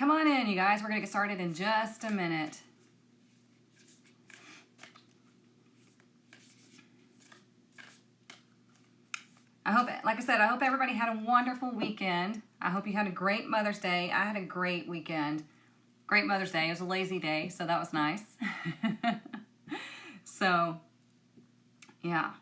Come on in, you guys. We're going to get started in just a minute. Like I said, I hope everybody had a wonderful weekend. I hope you had a great Mother's Day. I had a great weekend. Great Mother's Day. It was a lazy day, so that was nice. So, yeah.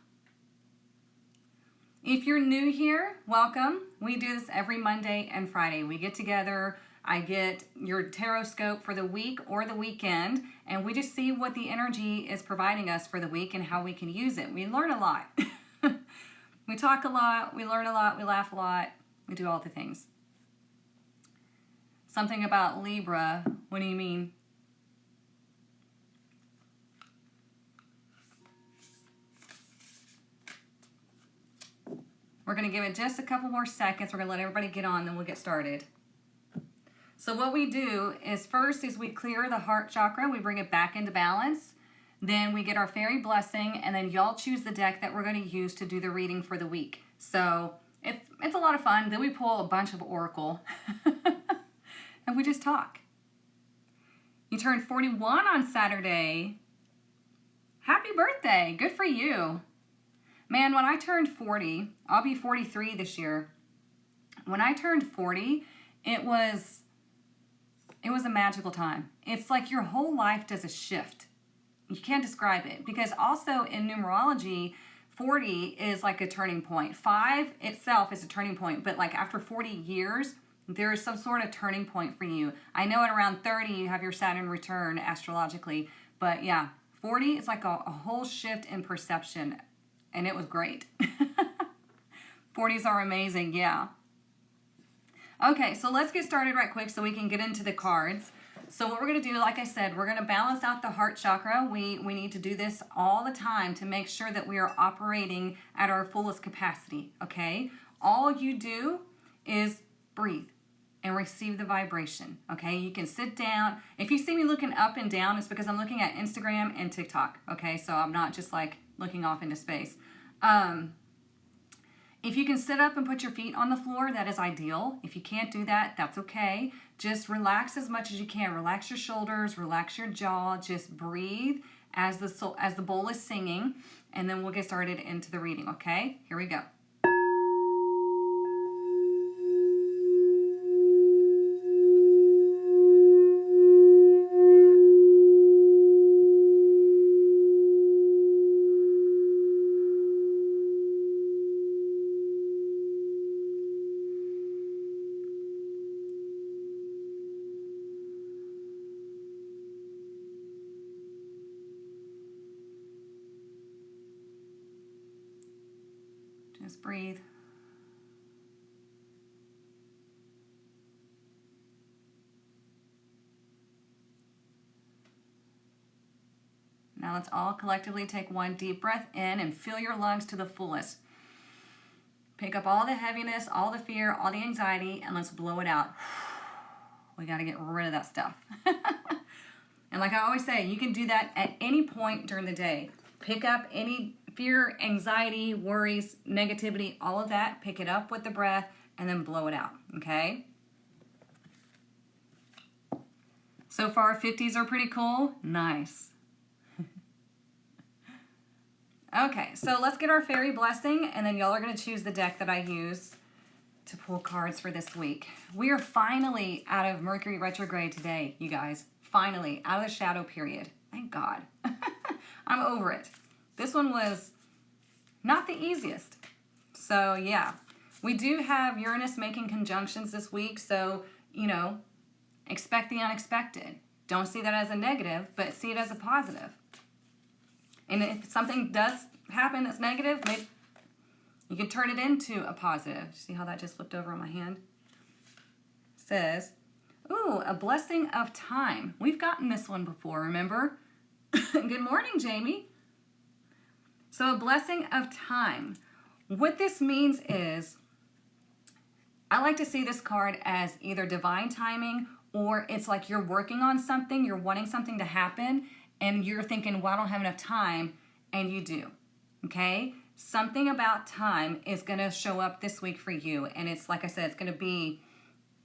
If you're new here, welcome. We do this every Monday and Friday. We get together. I get your Tarotscope for the week or the weekend, and we just see what the energy is providing us for the week and how we can use it. We learn a lot. We talk a lot, we learn a lot, we laugh a lot, we do all the things. Something about Libra, what do you mean? We're going to give it just a couple more seconds. We're going to let everybody get on, then we'll get started. So what we do is first is we clear the heart chakra, we bring it back into balance. Then we get our fairy blessing, and then y'all choose the deck that we're going to use to do the reading for the week. So it's a lot of fun. Then we pull a bunch of oracle, and we just talk. You turned 41 on Saturday. Happy birthday. Good for you. Man, when I turned 40, I'll be 43 this year. When I turned 40, it was a magical time. It's like your whole life does a shift. You can't describe it, because also in numerology, 40 is like a turning point. 5 itself is a turning point, but like after 40 years, there is some sort of turning point for you. I know at around 30, you have your Saturn return astrologically, but yeah, 40 is like a whole shift in perception, and it was great. 40s are amazing, yeah. Okay, so let's get started right quick so we can get into the cards. So what we're going to do, like I said, we're going to balance out the heart chakra. We need to do this all the time to make sure that we are operating at our fullest capacity, okay? All you do is breathe and receive the vibration, okay? You can sit down. If you see me looking up and down, it's because I'm looking at Instagram and TikTok, okay? So I'm not just like looking off into space. If you can sit up and put your feet on the floor, that is ideal. If you can't do that, that's okay. Just relax as much as you can. Relax your shoulders, relax your jaw. Just breathe as the bowl is singing, and then we'll get started into the reading, okay? Here we go. Just breathe. Now let's all collectively take one deep breath in and fill your lungs to the fullest. Pick up all the heaviness, all the fear, all the anxiety, and let's blow it out. We got to get rid of that stuff. And like I always say, you can do that at any point during the day. Pick up any fear, anxiety, worries, negativity, all of that. Pick it up with the breath and then blow it out, okay? So far, 50s are pretty cool. Nice. Okay, so let's get our fairy blessing, and then y'all are going to choose the deck that I use to pull cards for this week. We are finally out of Mercury retrograde today, you guys. Finally, out of the shadow period. Thank God. I'm over it. This one was not the easiest. So yeah, we do have Uranus making conjunctions this week, so, you know, expect the unexpected. Don't see that as a negative, but see it as a positive. And if something does happen that's negative, maybe you can turn it into a positive. See how that just flipped over on my hand? It says, ooh, a blessing of time. We've gotten this one before, remember? Good morning, Jamie. So a blessing of time. What this means is, I like to see this card as either divine timing, or it's like you're working on something, you're wanting something to happen, and you're thinking, well, I don't have enough time, and you do, okay? Something about time is going to show up this week for you, and it's, like I said, it's going to be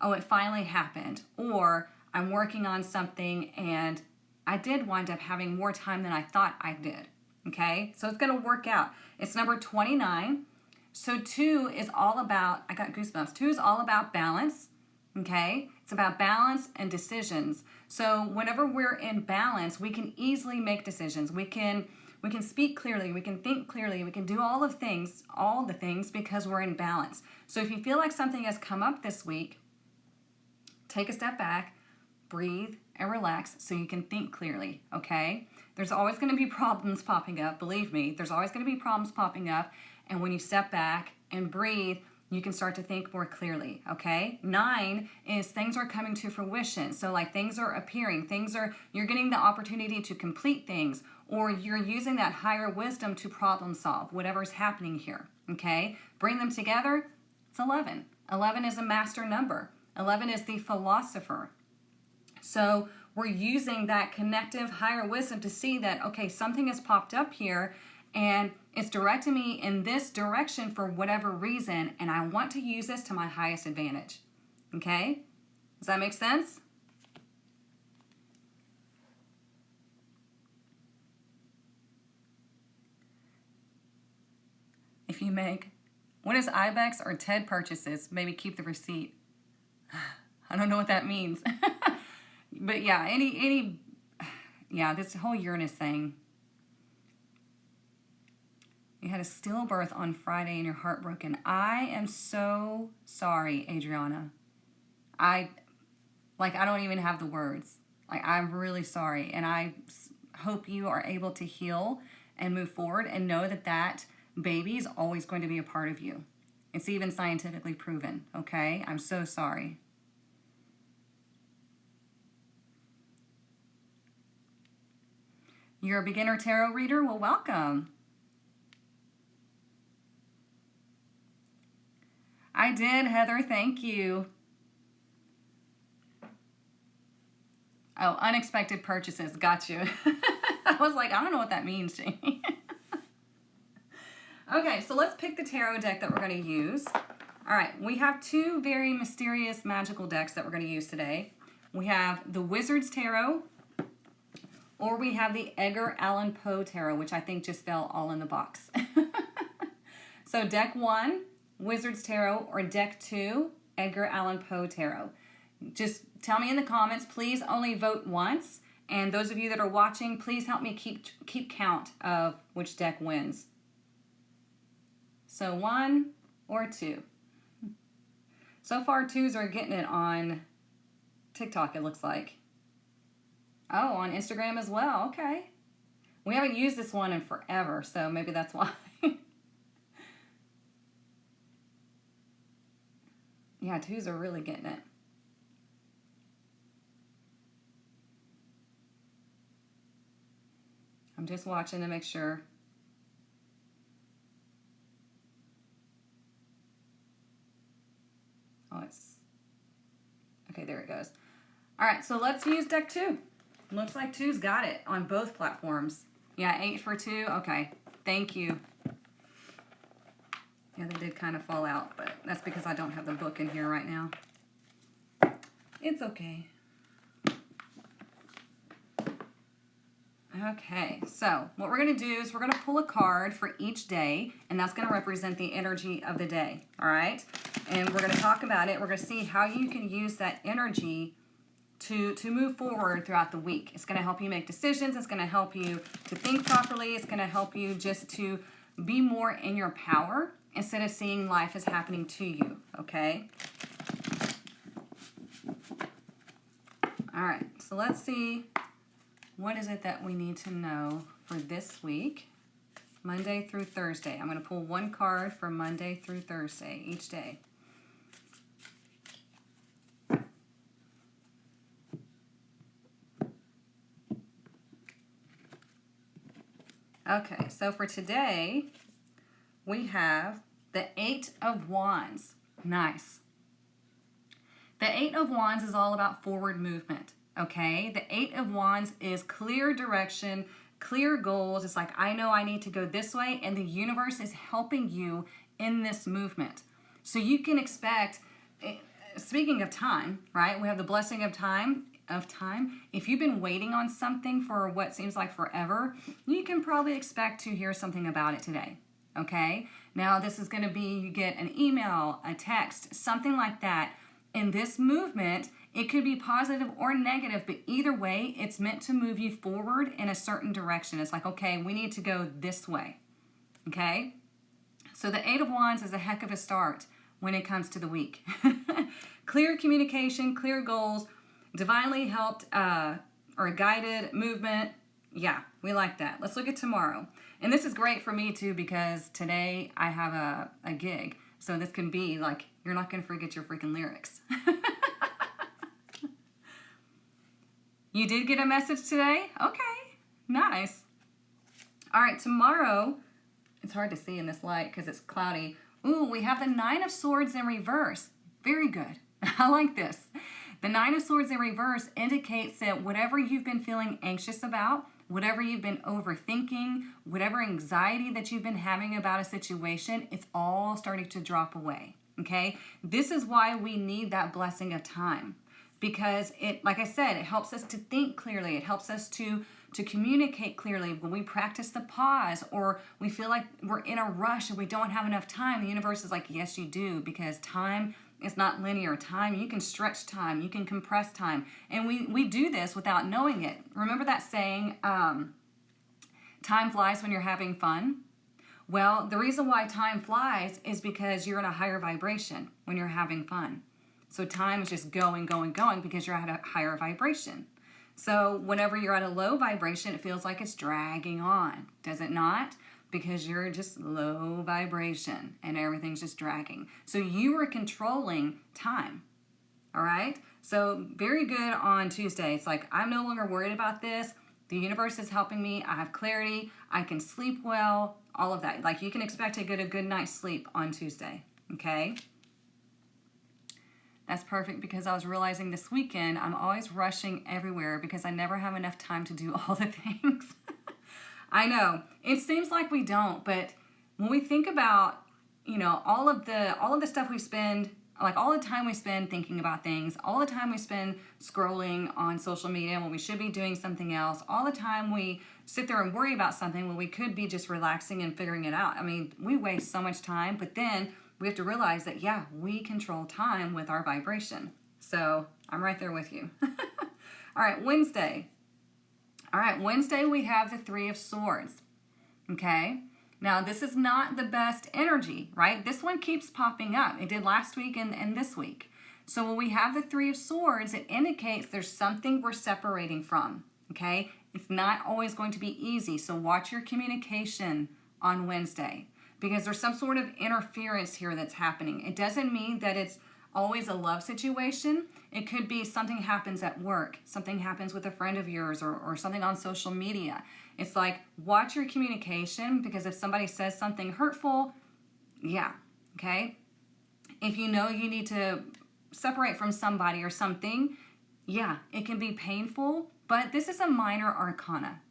oh, it finally happened, or I'm working on something and I did wind up having more time than I thought I did. Okay, so it's going to work out. It's number 29. So 2 is all about, I got goosebumps. 2 is all about balance. Okay, it's about balance and decisions. So whenever we're in balance, we can easily make decisions. We can speak clearly, we can think clearly, we can do all the things because we're in balance. So if you feel like something has come up this week, take a step back, breathe, and relax so you can think clearly, okay? There's always going to be problems popping up, believe me. There's always going to be problems popping up, and when you step back and breathe, you can start to think more clearly, okay? 9 is things are coming to fruition. So like things are appearing, you're getting the opportunity to complete things, or you're using that higher wisdom to problem solve, whatever's happening here, okay? Bring them together, it's 11. 11 is a master number. 11 is the philosopher. So we're using that connective higher wisdom to see that, okay, something has popped up here and it's directing me in this direction for whatever reason, and I want to use this to my highest advantage. Okay? Does that make sense? If you make, what is IBEX or TED purchases? Maybe keep the receipt. I don't know what that means. But yeah, this whole Uranus thing. You had a stillbirth on Friday and you're heartbroken. I am so sorry, Adriana. I don't even have the words. I'm really sorry. And I hope you are able to heal and move forward and know that that baby is always going to be a part of you. It's even scientifically proven, okay? I'm so sorry. You're a beginner tarot reader? Well, welcome. I did, Heather. Thank you. Oh, unexpected purchases. Got you. I was like, I don't know what that means, Jamie. Okay, so let's pick the tarot deck that we're going to use. All right, we have 2 very mysterious magical decks that we're going to use today. We have the Wizard's Tarot, or we have the Edgar Allan Poe Tarot, which I think just fell all in the box. So deck 1, Wizard's Tarot, or deck 2, Edgar Allan Poe Tarot. Just tell me in the comments. Please only vote once. And those of you that are watching, please help me keep count of which deck wins. So 1 or 2. So far, 2s are getting it on TikTok, it looks like. Oh, on Instagram as well. Okay. We haven't used this one in forever, so maybe that's why. Yeah, 2s are really getting it. I'm just watching to make sure. Oh, it's... Okay, there it goes. All right, so let's use deck 2. Looks like 2's got it on both platforms. Yeah, 8 for 2. Okay, thank you. Yeah, they did kind of fall out, but that's because I don't have the book in here right now. It's okay. Okay, so what we're going to do is we're going to pull a card for each day, and that's going to represent the energy of the day, all right? And we're going to talk about it. We're going to see how you can use that energy to move forward throughout the week. It's going to help you make decisions. It's going to help you to think properly. It's going to help you just to be more in your power instead of seeing life as happening to you, okay? All right, so let's see. What is it that we need to know for this week? Monday through Thursday. I'm going to pull one card for Monday through Thursday each day. Okay, so for today, we have the 8 of Wands. Nice. The 8 of Wands is all about forward movement. Okay, the 8 of Wands is clear direction, clear goals. It's like, I know I need to go this way, and the universe is helping you in this movement. So you can expect speaking of time, right? We have the blessing of time. If you've been waiting on something for what seems like forever, you can probably expect to hear something about it today. Okay? Now this is going to be, you get an email, a text, something like that. In this movement, it could be positive or negative, but either way, it's meant to move you forward in a certain direction. It's like, okay, we need to go this way. Okay? So the Eight of Wands is a heck of a start when it comes to the week. Clear communication, clear goals, divinely helped or guided movement. Yeah, we like that. Let's look at tomorrow. And this is great for me too, because today I have a gig. So this can be like, you're not going to forget your freaking lyrics. You did get a message today? Okay, nice. All right, tomorrow, it's hard to see in this light because it's cloudy. Ooh, we have the Nine of Swords in reverse. Very good. I like this. The Nine of Swords in reverse indicates that whatever you've been feeling anxious about, whatever you've been overthinking, whatever anxiety that you've been having about a situation, it's all starting to drop away, okay? This is why we need that blessing of time, because it, like I said, it helps us to think clearly. It helps us to communicate clearly. When we practice the pause, or we feel like we're in a rush and we don't have enough time, the universe is like, yes, you do, because time is not linear. Time, you can stretch time, you can compress time. And we do this without knowing it. Remember that saying, time flies when you're having fun? Well, the reason why time flies is because you're in a higher vibration when you're having fun. So time is just going, going, going because you're at a higher vibration. So whenever you're at a low vibration, it feels like it's dragging on. Does it not? Because you're just low vibration and everything's just dragging. So you are controlling time. All right? So very good on Tuesday. It's like, I'm no longer worried about this. The universe is helping me. I have clarity. I can sleep well. All of that. Like, you can expect to get a good night's sleep on Tuesday. Okay? That's perfect, because I was realizing this weekend I'm always rushing everywhere because I never have enough time to do all the things. I know. It seems like we don't, but when we think about, you know, all of the stuff we spend, like all the time we spend thinking about things, all the time we spend scrolling on social media when we should be doing something else, all the time we sit there and worry about something when we could be just relaxing and figuring it out. I mean, we waste so much time, but then we have to realize that, yeah, we control time with our vibration. So I'm right there with you. All right, Wednesday. All right, Wednesday we have the Three of Swords. Okay? Now, this is not the best energy, right? This one keeps popping up. It did last week and this week. So when we have the Three of Swords, it indicates there's something we're separating from. Okay? It's not always going to be easy. So watch your communication on Wednesday, because there's some sort of interference here that's happening. It doesn't mean that it's always a love situation. It could be something happens at work, something happens with a friend of yours, or something on social media. It's like, watch your communication, because if somebody says something hurtful, yeah, okay? If you know you need to separate from somebody or something, yeah, it can be painful, but this is a minor arcana,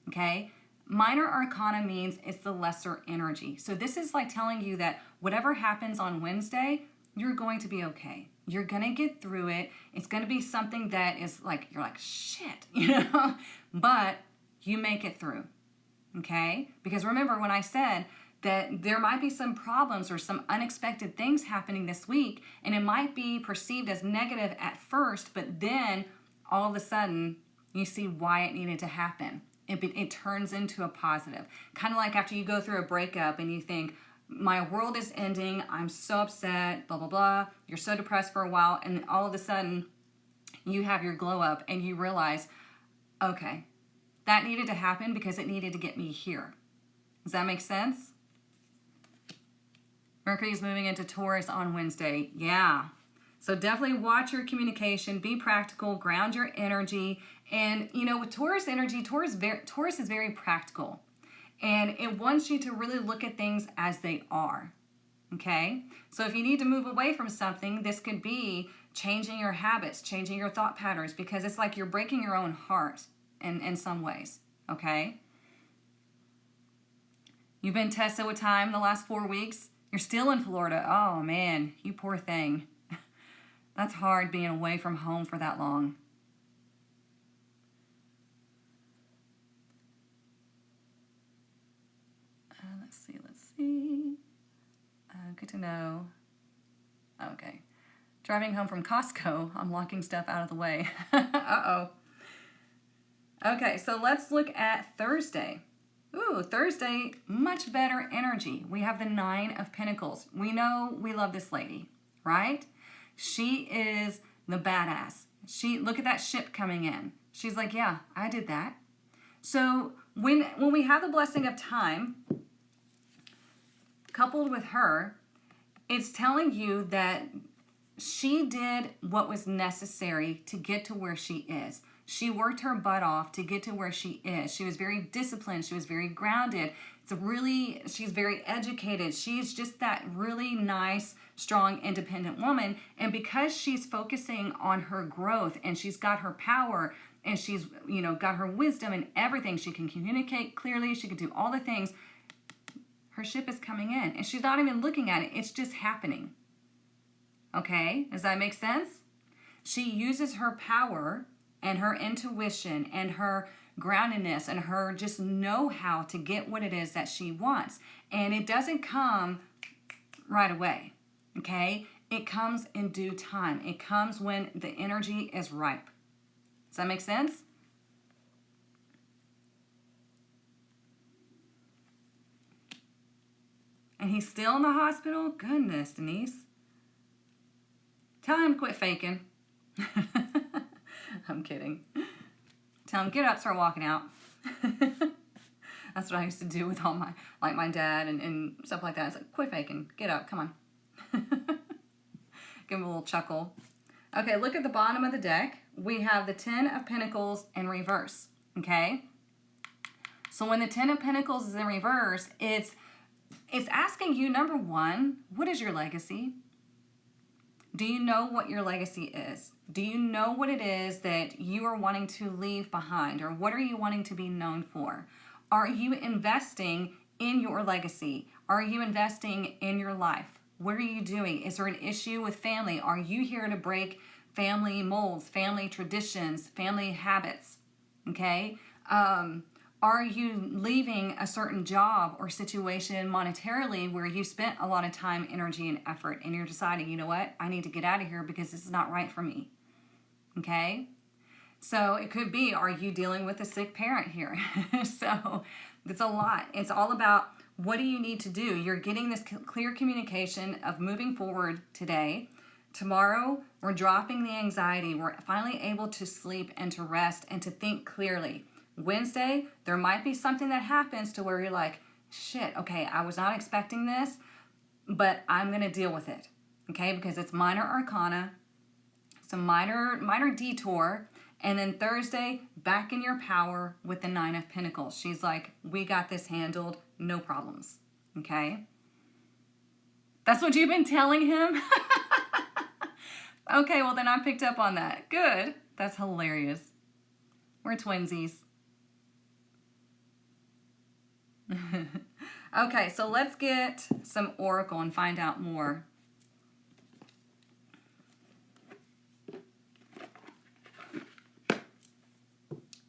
okay? Minor arcana means it's the lesser energy. So this is like telling you that whatever happens on Wednesday, you're going to be okay. You're going to get through it. It's going to be something that is like, you're like, shit, you know, but you make it through, okay? Because remember when I said that there might be some problems or some unexpected things happening this week, and it might be perceived as negative at first, but then all of a sudden you see why it needed to happen. It turns into a positive. Kind of like after you go through a breakup and you think, my world is ending, I'm so upset, blah, blah, blah. You're so depressed for a while, and all of a sudden you have your glow up and you realize, okay, that needed to happen because it needed to get me here. Does that make sense? Mercury is moving into Taurus on Wednesday. Yeah. So definitely watch your communication, be practical, ground your energy. And, you know, with Taurus energy, Taurus is very practical. And it wants you to really look at things as they are, okay? So if you need to move away from something, this could be changing your habits, changing your thought patterns, because it's like you're breaking your own heart in some ways, okay? You've been tested with time the last 4 weeks. You're still in Florida. Oh, man, you poor thing. That's hard being away from home for that long. Let's see. Good to know. Okay. Driving home from Costco, I'm locking stuff out of the way. Uh-oh. Okay, so let's look at Thursday. Ooh, Thursday, much better energy. We have the 9 of Pentacles. We know we love this lady, right? She is the badass. Look at that ship coming in. She's like, yeah, I did that. So when we have the blessing of time, coupled with her, it's telling you that she did what was necessary to get to where she is. She worked her butt off to get to where she is. She was very disciplined. She was very grounded. She's very educated. She's just that really nice, strong, independent woman. And because she's focusing on her growth and she's got her power and she's, got her wisdom and everything, she can communicate clearly. She can do all the things. Her ship is coming in and she's not even looking at it. It's just happening. Okay, does that make sense? She uses her power and her intuition and her groundedness and her just know-how to get what it is that she wants. And it doesn't come right away, okay? It comes in due time. It comes when the energy is ripe. Does that make sense? And he's still in the hospital? Goodness, Denise. Tell him to quit faking. I'm kidding. Tell him, get up, start walking out. That's what I used to do with all my dad and stuff like that. It's like, quit faking, get up, come on. Give him a little chuckle. Okay, look at the bottom of the deck. We have the 10 of Pentacles in reverse, okay? So when the 10 of Pentacles is in reverse, it's asking you, number one, what is your legacy? Do you know what your legacy is? Do you know what it is that you are wanting to leave behind? Or what are you wanting to be known for? Are you investing in your legacy? Are you investing in your life? What are you doing? Is there an issue with family? Are you here to break family molds, family traditions, family habits? Okay? Are you leaving a certain job or situation monetarily where you spent a lot of time, energy, and effort, and you're deciding, you know what, I need to get out of here because this is not right for me, okay? So it could be, are you dealing with a sick parent here? So it's a lot. It's all about what do you need to do? You're getting this clear communication of moving forward today. Tomorrow, we're dropping the anxiety. We're finally able to sleep and to rest and to think clearly. Wednesday, there might be something that happens to where you're like, shit, okay, I was not expecting this, but I'm going to deal with it, okay? Because it's minor arcana, it's a minor detour, and then Thursday, back in your power with the 9 of Pentacles. She's like, we got this handled, no problems, okay? That's what you've been telling him? Okay, well then I picked up on that. Good. That's hilarious. We're twinsies. Okay, so let's get some oracle and find out more.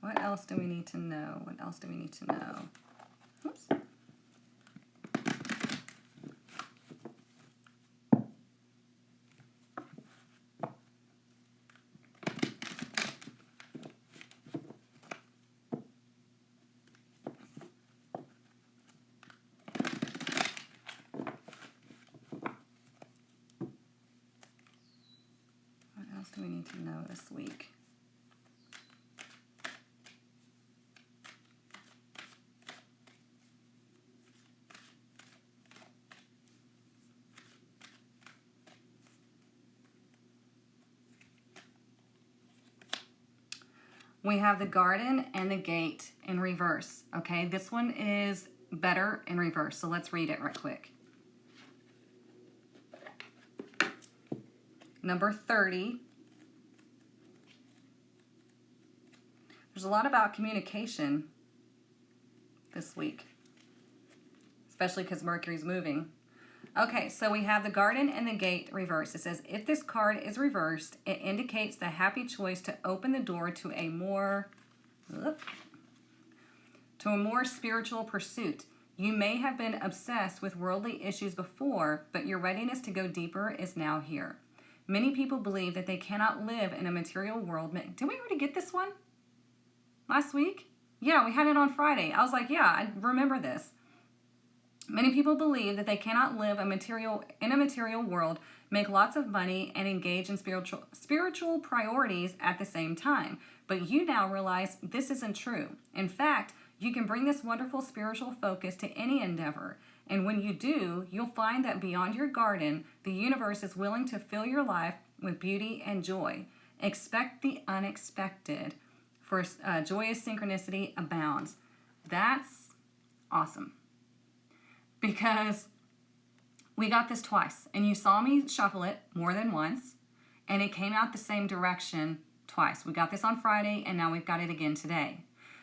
What else do we need to know? What else do we need to know? Oops. What else do we need to know this week? We have the garden and the gate in reverse, okay? This one is better in reverse, so let's read it right quick. Number 30. There's a lot about communication this week, especially because Mercury's moving. Okay, so we have the garden and the gate reversed. It says, if this card is reversed, it indicates the happy choice to open the door to a more spiritual pursuit. You may have been obsessed with worldly issues before, but your readiness to go deeper is now here. Many people believe that they cannot live in a material world. Did we already get this one last week? Yeah, we had it on Friday. I was like, yeah, I remember this. Many people believe that they cannot live in a material world, make lots of money, and engage in spiritual priorities at the same time. But you now realize this isn't true. In fact, you can bring this wonderful spiritual focus to any endeavor. And when you do, you'll find that beyond your garden, the universe is willing to fill your life with beauty and joy. Expect the unexpected, for joyous synchronicity abounds. That's awesome. Because we got this twice, and you saw me shuffle it more than once, and it came out the same direction twice. We got this on Friday, and now we've got it again today.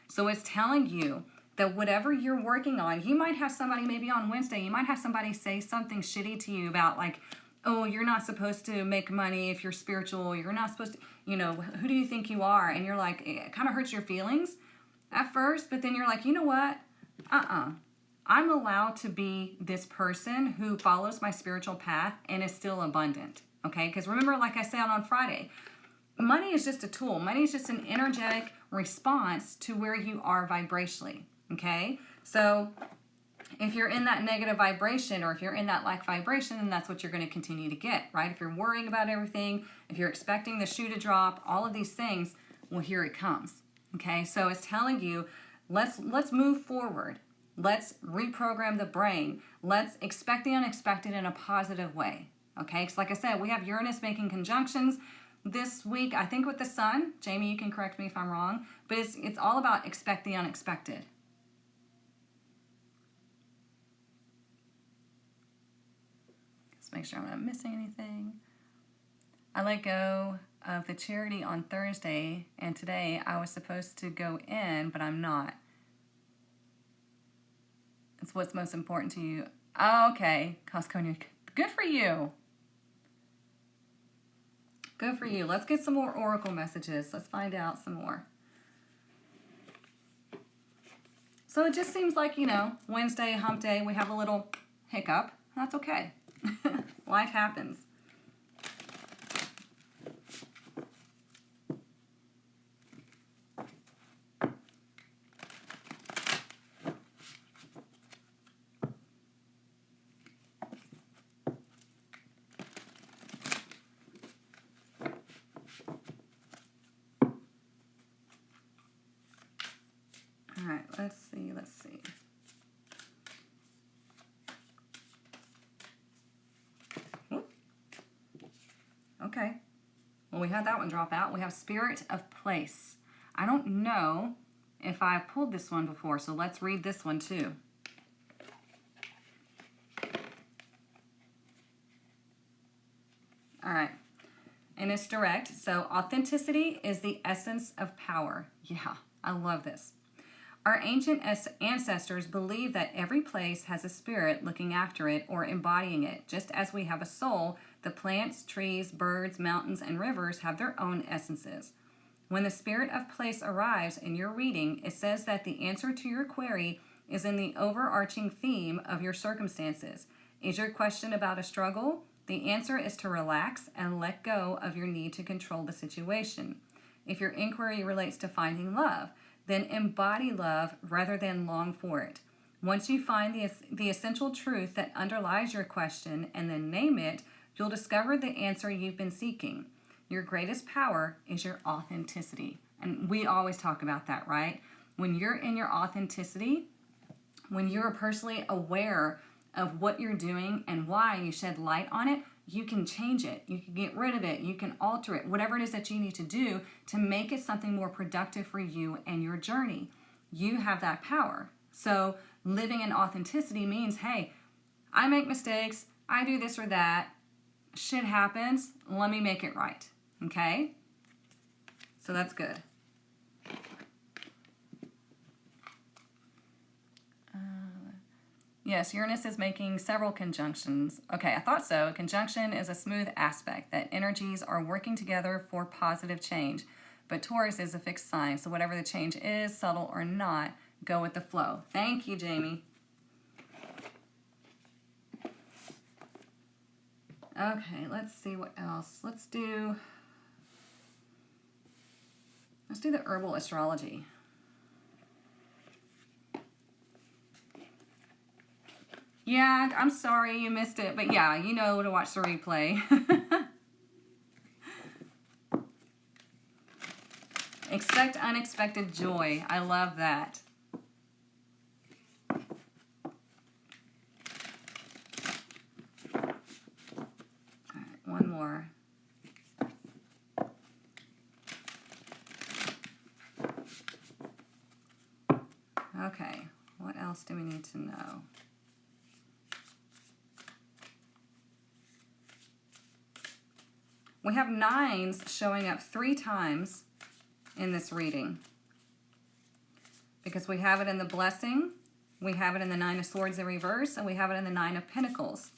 So it's telling you that whatever you're working on, you might have somebody maybe on Wednesday, you might have somebody say something shitty to you about like, oh, you're not supposed to make money if you're spiritual, you're not supposed to, who do you think you are? And you're like, it kind of hurts your feelings at first, but then you're like, you know what? I'm allowed to be this person who follows my spiritual path and is still abundant, okay? Because remember, like I said on Friday, money is just a tool. Money is just an energetic response to where you are vibrationally, okay? So if you're in that negative vibration or if you're in that lack vibration, then that's what you're going to continue to get, right? If you're worrying about everything, if you're expecting the shoe to drop, all of these things, well, here it comes, okay? So it's telling you, let's move forward. Let's reprogram the brain. Let's expect the unexpected in a positive way, okay? Because like I said, we have Uranus making conjunctions this week, I think with the sun. Jamie, you can correct me if I'm wrong, but it's all about expect the unexpected. Let's make sure I'm not missing anything. I let go of the charity on Thursday, and today I was supposed to go in, but I'm not. It's what's most important to you. Oh, okay. Costco, good for you. Good for you. Let's get some more oracle messages. Let's find out some more. So it just seems like, Wednesday, hump day, we have a little hiccup. That's okay. Life happens. All right, let's see. Whoop. Okay. Well, we had that one drop out. We have Spirit of Place. I don't know if I've pulled this one before, so let's read this one too. All right. And it's direct. So authenticity is the essence of power. Yeah, I love this. Our ancient ancestors believed that every place has a spirit looking after it or embodying it. Just as we have a soul, the plants, trees, birds, mountains, and rivers have their own essences. When the spirit of place arrives in your reading, it says that the answer to your query is in the overarching theme of your circumstances. Is your question about a struggle? The answer is to relax and let go of your need to control the situation. If your inquiry relates to finding love, then embody love rather than long for it. Once you find the essential truth that underlies your question and then name it, you'll discover the answer you've been seeking. Your greatest power is your authenticity. And we always talk about that, right? When you're in your authenticity, when you're personally aware of what you're doing and why, you shed light on it, you can change it. You can get rid of it. You can alter it. Whatever it is that you need to do to make it something more productive for you and your journey. You have that power. So living in authenticity means, hey, I make mistakes. I do this or that. Shit happens. Let me make it right. Okay? So that's good. Yes, Uranus is making several conjunctions. Okay, I thought so. A conjunction is a smooth aspect that energies are working together for positive change. But Taurus is a fixed sign, so whatever the change is, subtle or not, go with the flow. Thank you, Jamie. Okay, let's see what else. Let's do the herbal astrology. Yeah, I'm sorry you missed it, but yeah, you know to watch the replay. Expect unexpected joy. I love that. All right, one more. Okay, what else do we need to know? We have 9s showing up 3 times in this reading because we have it in the blessing, we have it in the 9 of Swords in reverse, and we have it in the 9 of Pentacles.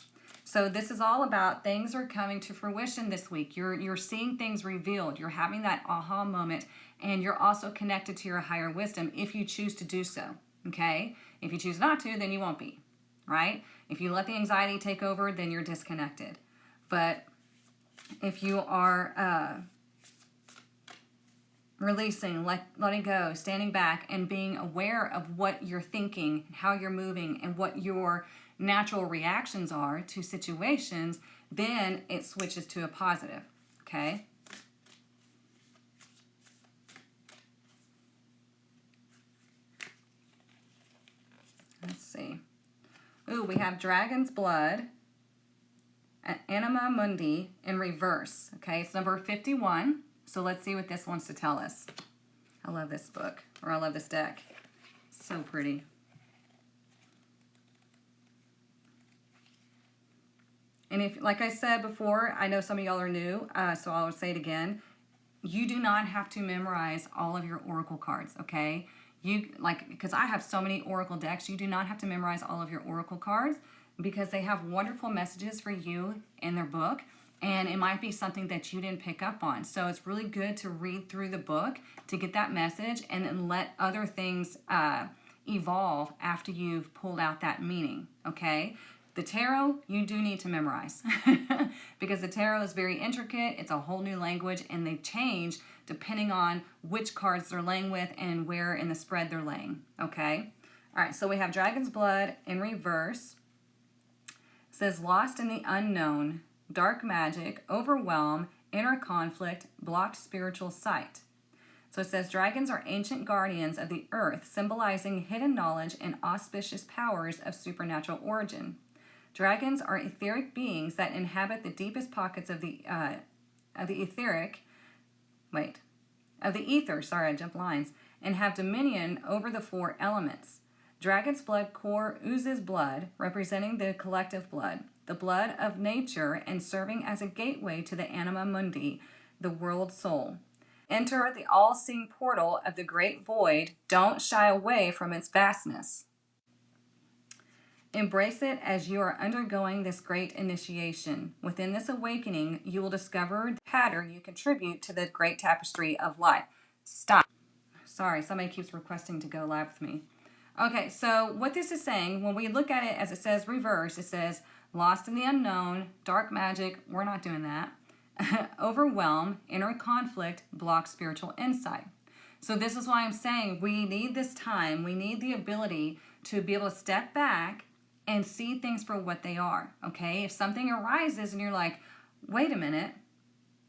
So this is all about things are coming to fruition this week. You're seeing things revealed. You're having that aha moment, and you're also connected to your higher wisdom if you choose to do so, okay? If you choose not to, then you won't be, right? If you let the anxiety take over, then you're disconnected. But if you are releasing, letting go, standing back, and being aware of what you're thinking, how you're moving, and what your natural reactions are to situations, then it switches to a positive, okay? Let's see. Ooh, we have Dragon's Blood, Anima Mundi in reverse, okay? It's number 51. So let's see what this wants to tell us. I love this book, or I love this deck. It's so pretty. And if, like I said before, I know some of y'all are new, so I'll say it again. You do not have to memorize all of your oracle cards, okay? Because I have so many oracle decks, you do not have to memorize all of your oracle cards because they have wonderful messages for you in their book. And it might be something that you didn't pick up on. So it's really good to read through the book to get that message and then let other things evolve after you've pulled out that meaning, okay? The tarot, you do need to memorize because the tarot is very intricate. It's a whole new language and they change depending on which cards they're laying with and where in the spread they're laying, okay? All right, so we have Dragon's Blood in reverse. It says, lost in the unknown, dark magic, overwhelm, inner conflict, blocked spiritual sight. So it says dragons are ancient guardians of the earth, symbolizing hidden knowledge and auspicious powers of supernatural origin. Dragons are etheric beings that inhabit the deepest pockets of the ether, sorry, I jumped lines, and have dominion over the 4 elements. Dragon's blood core oozes blood, representing the collective blood, the blood of nature, and serving as a gateway to the anima mundi, the world soul. Enter the all-seeing portal of the great void. Don't shy away from its vastness. Embrace it as you are undergoing this great initiation. Within this awakening, you will discover the pattern you contribute to the great tapestry of life. Stop. Sorry, somebody keeps requesting to go live with me. Okay, so what this is saying, when we look at it as it says reverse, it says lost in the unknown, dark magic, we're not doing that. Overwhelm, inner conflict, block spiritual insight. So this is why I'm saying we need this time. We need the ability to be able to step back and see things for what they are, okay? If something arises and you're like, wait a minute,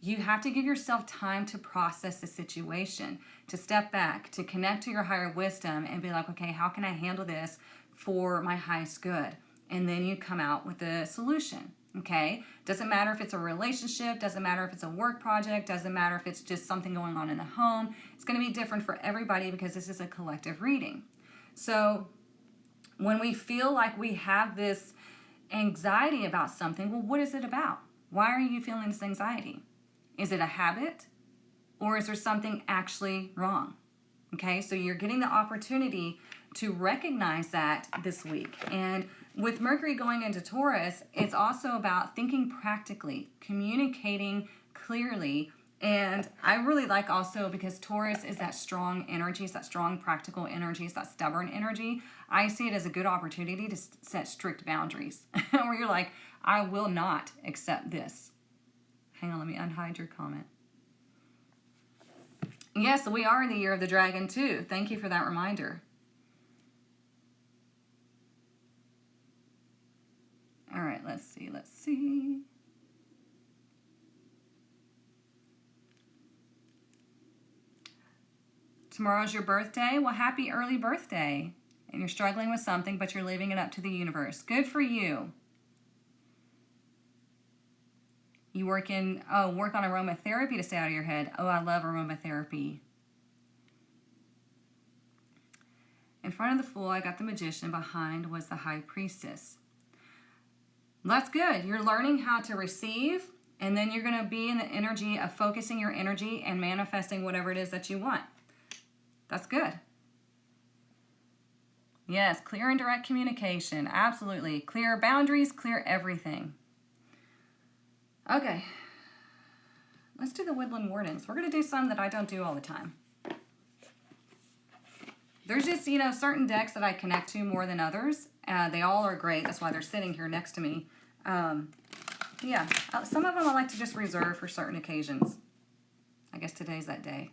you have to give yourself time to process the situation, to step back, to connect to your higher wisdom and be like, okay, how can I handle this for my highest good? And then you come out with a solution, okay? Doesn't matter if it's a relationship, doesn't matter if it's a work project, doesn't matter if it's just something going on in the home. It's going to be different for everybody because this is a collective reading. So when we feel like we have this anxiety about something, well, what is it about? Why are you feeling this anxiety? Is it a habit or is there something actually wrong? Okay, so you're getting the opportunity to recognize that this week. And with Mercury going into Taurus, it's also about thinking practically, communicating clearly. And I really like also, because Taurus is that strong energy, it's that strong practical energy, it's that stubborn energy. I see it as a good opportunity to set strict boundaries where you're like, I will not accept this. Hang on, let me unhide your comment. Yes, we are in the year of the dragon too. Thank you for that reminder. All right, let's see. Tomorrow's your birthday. Well, happy early birthday. And you're struggling with something, but you're leaving it up to the universe. Good for you. You work on aromatherapy to stay out of your head. Oh, I love aromatherapy. In front of the Fool, I got the Magician. Behind was the High Priestess. That's good. You're learning how to receive, and then you're going to be in the energy of focusing your energy and manifesting whatever it is that you want. That's good. Yes, clear and direct communication. Absolutely. Clear boundaries, clear everything. Okay. Let's do the Woodland Wardens. We're going to do some that I don't do all the time. There's just, certain decks that I connect to more than others. They all are great. That's why they're sitting here next to me. Yeah, some of them I like to just reserve for certain occasions. I guess today's that day.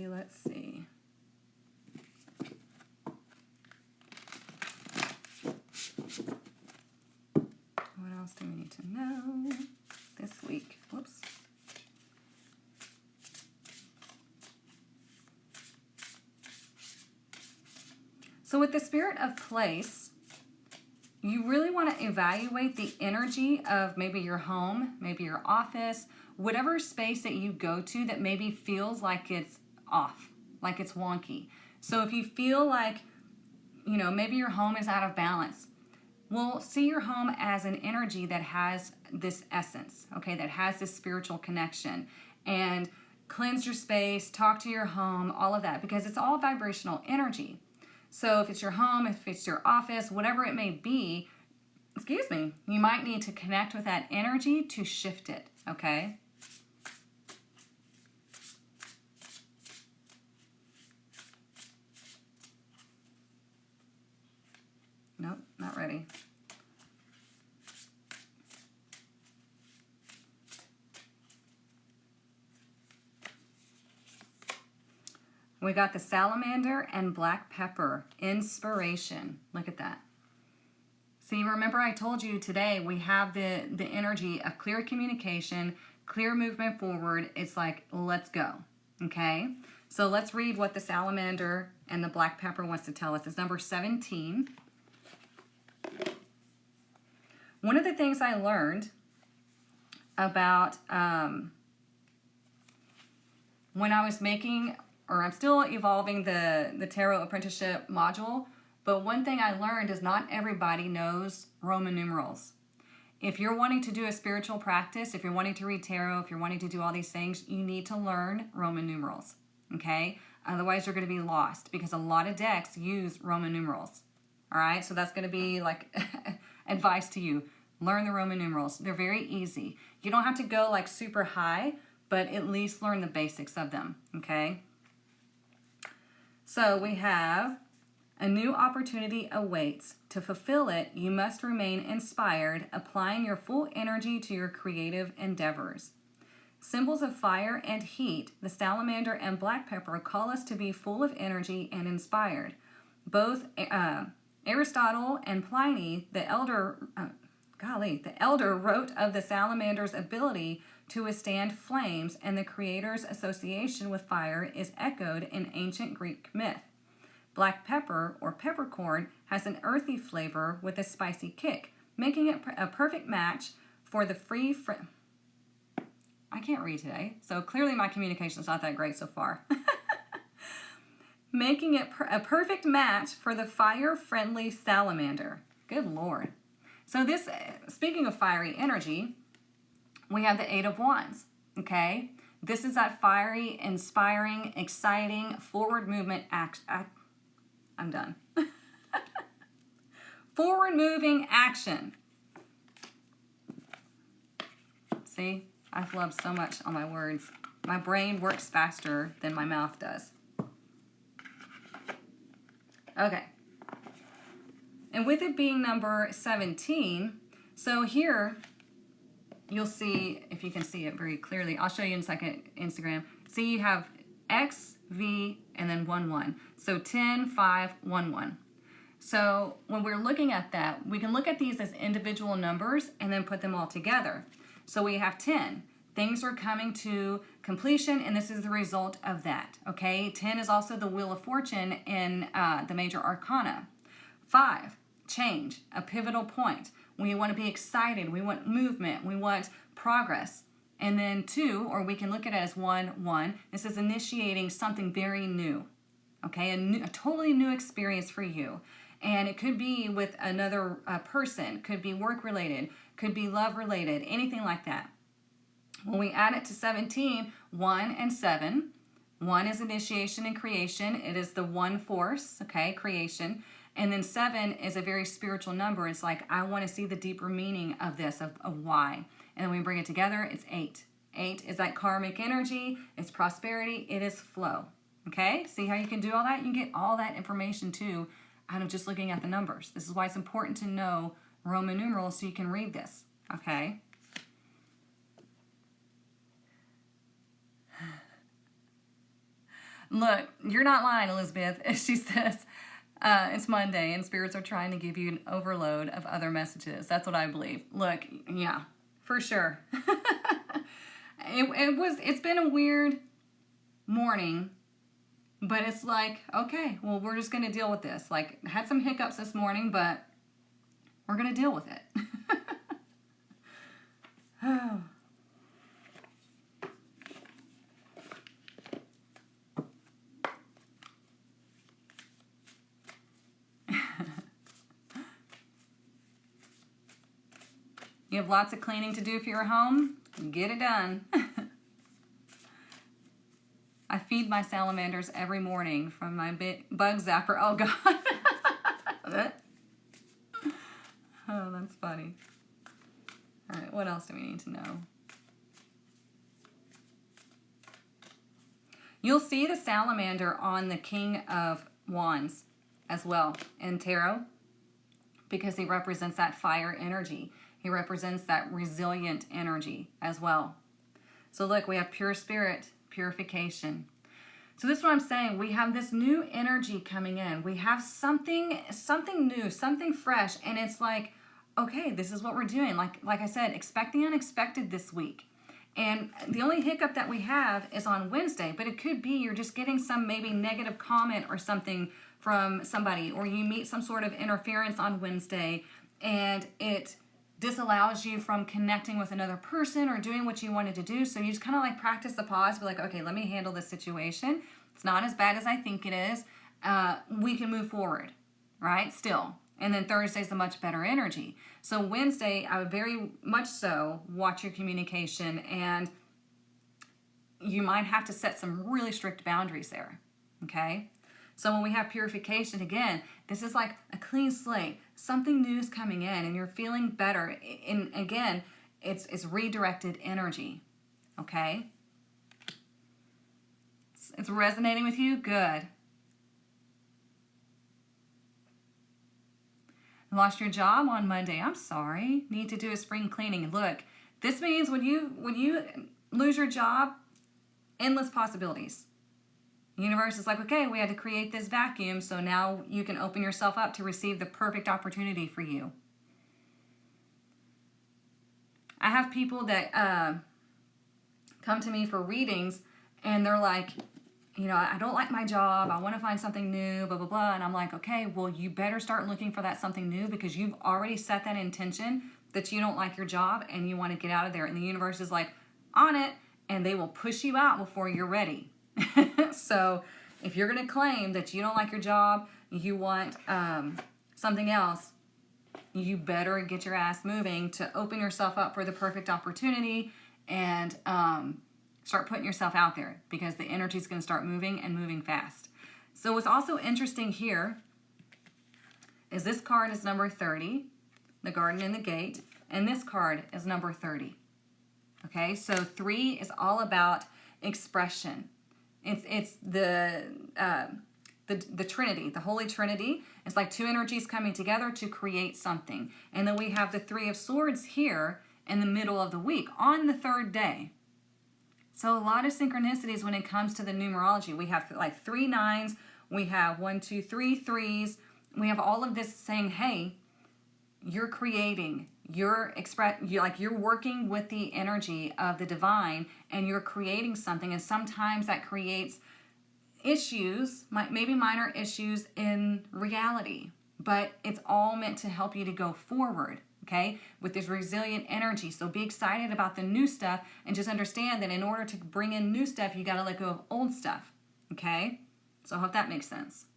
Let's see. What else do we need to know this week? Whoops. So with the Spirit of Place, you really want to evaluate the energy of maybe your home, maybe your office, whatever space that you go to that maybe feels like it's off, like it's wonky. So if you feel like, maybe your home is out of balance, well, see your home as an energy that has this essence, okay, that has this spiritual connection. And cleanse your space, talk to your home, all of that, because it's all vibrational energy. So if it's your home, if it's your office, whatever it may be, you might need to connect with that energy to shift it, okay? Nope, not ready. We got the Salamander and Black Pepper. Inspiration. Look at that. See, remember I told you today we have the energy of clear communication, clear movement forward. It's like, let's go. Okay? So let's read what the Salamander and the Black Pepper wants to tell us. It's number 17. One of the things I learned about when I was making, or I'm still evolving the Tarot Apprenticeship module, but one thing I learned is not everybody knows Roman numerals. If you're wanting to do a spiritual practice, if you're wanting to read tarot, if you're wanting to do all these things, you need to learn Roman numerals, okay? Otherwise, you're going to be lost, because a lot of decks use Roman numerals, all right? So that's going to be like advice to you. Learn the Roman numerals. They're very easy. You don't have to go like super high, but at least learn the basics of them, okay? So we have, a new opportunity awaits. To fulfill it, you must remain inspired, applying your full energy to your creative endeavors. Symbols of fire and heat, the Salamander and Black Pepper call us to be full of energy and inspired. Both Aristotle and Pliny, the elder wrote of the salamander's ability to withstand flames, and the creator's association with fire is echoed in ancient Greek myth. Black pepper, or peppercorn, has an earthy flavor with a spicy kick, making it a perfect match for the I can't read today, so clearly my communication's not that great so far. Making it a perfect match for the fire-friendly salamander. Good Lord. So this, speaking of fiery energy, we have the Eight of Wands, okay? This is that fiery, inspiring, exciting, forward movement I'm done. Forward moving action. See, I flub so much on my words. My brain works faster than my mouth does. Okay. And with it being number 17, so here you'll see, if you can see it very clearly, I'll show you in a second, Instagram. See, you have X, V, and then 1, 1. So 10, 5, 1, 1. So when we're looking at that, we can look at these as individual numbers and then put them all together. So we have 10. Things are coming to completion, and this is the result of that, okay? 10 is also the Wheel of Fortune in the major arcana. 5, change, a pivotal point. We want to be excited. We want movement. We want progress. And then 2, or we can look at it as 1, 1. This is initiating something very new, okay? A totally new experience for you. And it could be with another person, could be work-related, could be love-related, anything like that. When we add it to 17, 1 and 7, 1 is initiation and creation. It is the one force, okay, creation. And then 7 is a very spiritual number. It's like, I want to see the deeper meaning of this, of why. And then we bring it together, it's 8. 8 is that karmic energy, it's prosperity, it is flow. Okay, see how you can do all that? You can get all that information too out of just looking at the numbers. This is why it's important to know Roman numerals so you can read this, okay? Look, you're not lying, Elizabeth. She says, it's Monday and spirits are trying to give you an overload of other messages. That's what I believe. Look, yeah, for sure. It's been a weird morning, but it's like, okay, well, we're just going to deal with this. Like, I had some hiccups this morning, but we're going to deal with it. Oh. You have lots of cleaning to do for your home? Get it done. I feed my salamanders every morning from my bug zapper. Oh, God. Oh, that's funny. All right, what else do we need to know? You'll see the salamander on the King of Wands as well in tarot because he represents that fire energy. He represents that resilient energy as well. So look, we have pure spirit, purification. So this is what I'm saying. We have this new energy coming in. We have something new, something fresh. And it's like, okay, this is what we're doing. Like I said, expect the unexpected this week. And the only hiccup that we have is on Wednesday. But it could be you're just getting some maybe negative comment or something from somebody. Or you meet some sort of interference on Wednesday. And it disallows you from connecting with another person or doing what you wanted to do. So you just kind of like practice the pause, be like, okay, let me handle this situation. It's not as bad as I think it is. We can move forward, right? Still. And then Thursday's a much better energy. So Wednesday, I would very much so watch your communication, and you might have to set some really strict boundaries there, okay? So when we have purification, again, this is like a clean slate. Something new is coming in and you're feeling better. And again, it's redirected energy, okay? It's resonating with you? Good. Lost your job on Monday. I'm sorry. Need to do a spring cleaning. Look, this means when you lose your job, endless possibilities. The universe is like, okay, we had to create this vacuum, so now you can open yourself up to receive the perfect opportunity for you. I have people that come to me for readings, and they're like, you know, I don't like my job. I want to find something new, blah, blah, blah. And I'm like, okay, well, you better start looking for that something new because you've already set that intention that you don't like your job and you want to get out of there. And the universe is like, on it, and they will push you out before you're ready. So if you're going to claim that you don't like your job, you want something else, you better get your ass moving to open yourself up for the perfect opportunity and Start putting yourself out there because the energy is going to start moving and moving fast. So what's also interesting here is this card is number 30, the garden and the gate, and this card is number 30. Okay, so 3 is all about expression. It's the Trinity, the Holy Trinity. It's like two energies coming together to create something. And then we have the 3 of Swords here in the middle of the week on the 3rd day. So a lot of synchronicities when it comes to the numerology. We have like 3 9s, we have 1 2 3 3s. We have all of this saying, hey, you're creating, you're working with the energy of the divine and you're creating something. And sometimes that creates issues, maybe minor issues in reality, but it's all meant to help you to go forward, okay, with this resilient energy. So be excited about the new stuff and just understand that in order to bring in new stuff, you got to let go of old stuff, okay? So I hope that makes sense.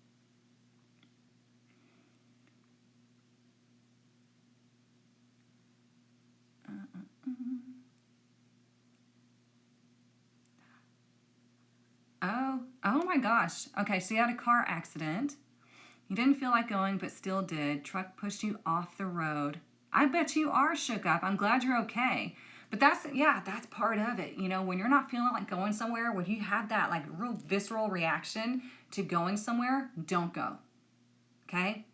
Oh my gosh. Okay, so you had a car accident. You didn't feel like going, but still did. Truck pushed you off the road. I bet you are shook up. I'm glad you're okay. But that's part of it. You know, when you're not feeling like going somewhere, when you have that like real visceral reaction to going somewhere, don't go. Okay?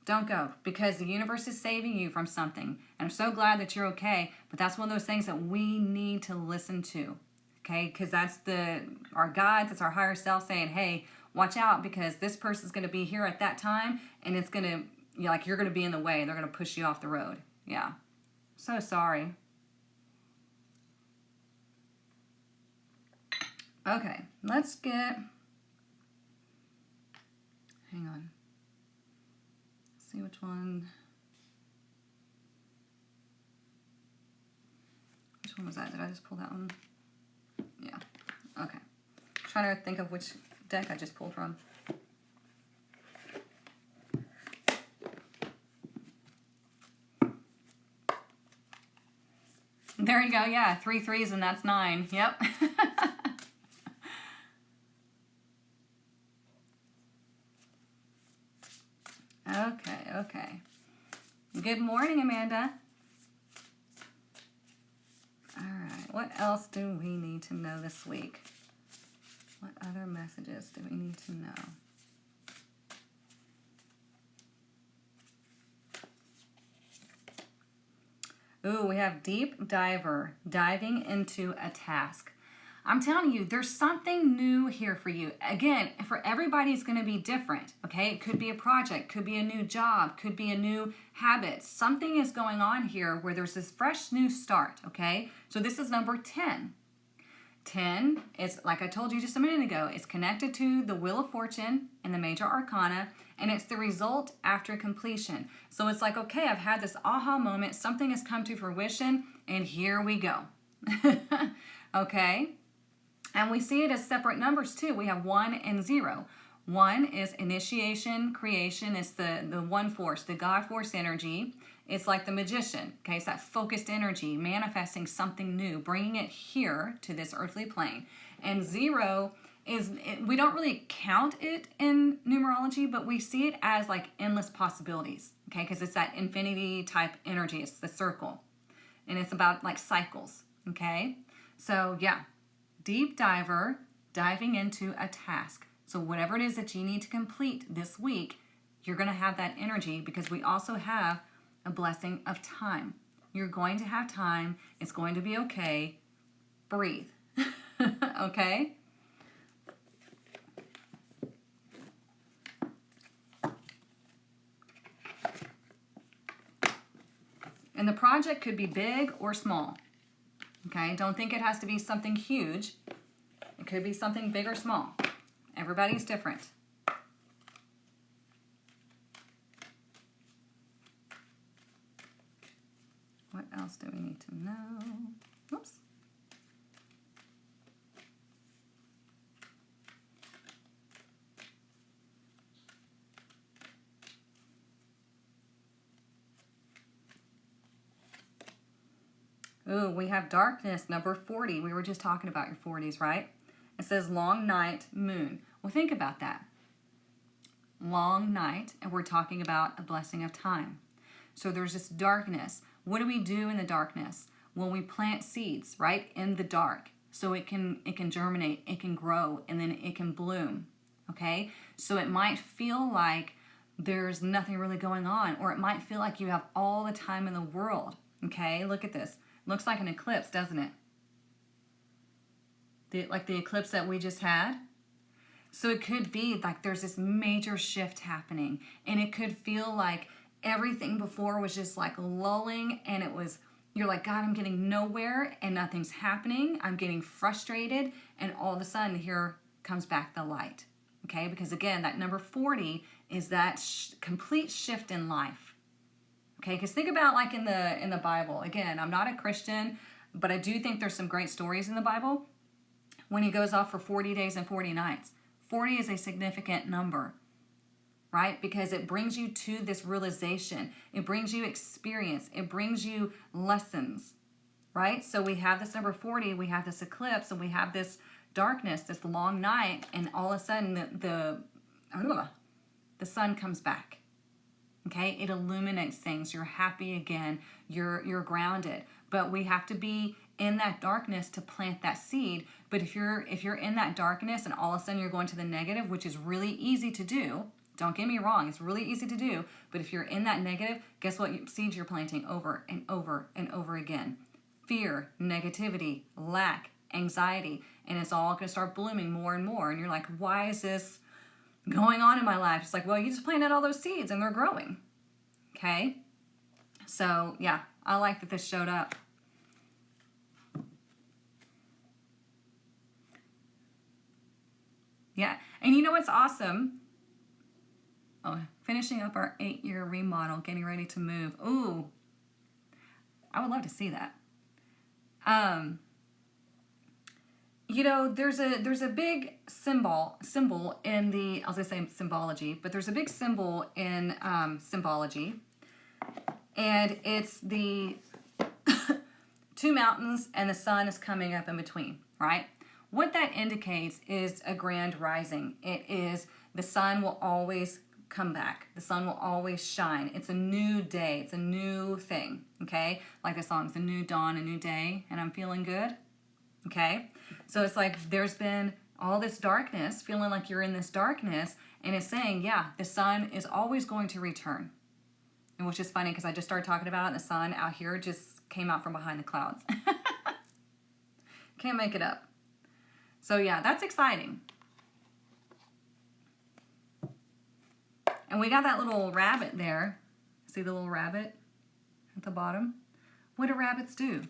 Don't go, because the universe is saving you from something. And I'm so glad that you're okay, but that's one of those things that we need to listen to. Okay, because that's our guides, it's our higher self saying, hey, watch out because this person's going to be here at that time and it's going to, you're going to be in the way. They're going to push you off the road. Yeah. So sorry. Okay, let's get, hang on. Let's see which one. Which one was that? Did I just pull that one? Yeah. Okay. I'm trying to think of which deck I just pulled from. There you go. Yeah, 3 3s and that's 9. Yep. Okay. Good morning, Amanda. All right. What else do we need to know this week? What other messages do we need to know? Ooh, we have deep diver, diving into a task. I'm telling you, there's something new here for you. Again, for everybody, it's going to be different, okay? It could be a project, could be a new job, could be a new habit. Something is going on here where there's this fresh new start, okay? So this is number 10. 10 is, like I told you just a minute ago, it's connected to the Wheel of Fortune and the Major Arcana, and it's the result after completion. So it's like, okay, I've had this aha moment, something has come to fruition, and here we go. Okay? And we see it as separate numbers too. We have 1 and 0. 1 is initiation, creation. It's the one force, the God force energy. It's like the magician. Okay, it's that focused energy, manifesting something new, bringing it here to this earthly plane. And 0 is, we don't really count it in numerology, but we see it as like endless possibilities. Okay, because it's that infinity type energy. It's the circle. And it's about like cycles. Okay, so yeah. Deep diver, diving into a task. So whatever it is that you need to complete this week, you're going to have that energy because we also have a blessing of time. You're going to have time. It's going to be okay. Breathe. Okay? And the project could be big or small. Okay, don't think it has to be something huge. It could be something big or small. Everybody's different. What else do we need to know? Oops. Ooh, we have darkness, number 40. We were just talking about your 40s, right? It says long night, moon. Well, think about that. Long night, and we're talking about a blessing of time. So there's this darkness. What do we do in the darkness? Well, we plant seeds, right, in the dark. So it can germinate, it can grow, and then it can bloom, okay? So it might feel like there's nothing really going on, or it might feel like you have all the time in the world, okay? Look at this. Looks like an eclipse, doesn't it? Like the eclipse that we just had. So it could be like there's this major shift happening, and it could feel like everything before was just like lulling, and it was, you're like, God, I'm getting nowhere and nothing's happening. I'm getting frustrated, and all of a sudden here comes back the light. Okay, because again, that number 40 is that complete shift in life. Okay, because think about like in the Bible. Again, I'm not a Christian, but I do think there's some great stories in the Bible. When he goes off for 40 days and 40 nights. 40 is a significant number, right? Because it brings you to this realization. It brings you experience. It brings you lessons, right? So we have this number 40, we have this eclipse, and we have this darkness, this long night, and all of a sudden the sun comes back. Okay, it illuminates things. You're happy again. You're grounded. But we have to be in that darkness to plant that seed. But if you're in that darkness and all of a sudden you're going to the negative, which is really easy to do, don't get me wrong, it's really easy to do. But if you're in that negative, guess what seeds you're planting over and over and over again? Fear, negativity, lack, anxiety, and it's all going to start blooming more and more. And you're like, why is this going on in my life? It's like, well, you just planted all those seeds and they're growing. Okay? So, yeah, I like that this showed up. Yeah, and you know what's awesome? Oh, finishing up our 8-year remodel, getting ready to move. Ooh, I would love to see that. You know, there's a big symbol in the, I was gonna say symbology, but there's a big symbol in symbology, and it's the two mountains and the sun is coming up in between, right? What that indicates is a grand rising. It is the sun will always come back. The sun will always shine. It's a new day. It's a new thing, okay? Like the song, it's a new dawn, a new day, and I'm feeling good, okay? So it's like there's been all this darkness, feeling like you're in this darkness, and it's saying, yeah, the sun is always going to return. And which is funny because I just started talking about it, and the sun out here just came out from behind the clouds. Can't make it up. So yeah, that's exciting. And we got that little rabbit there. See the little rabbit at the bottom? What do rabbits do?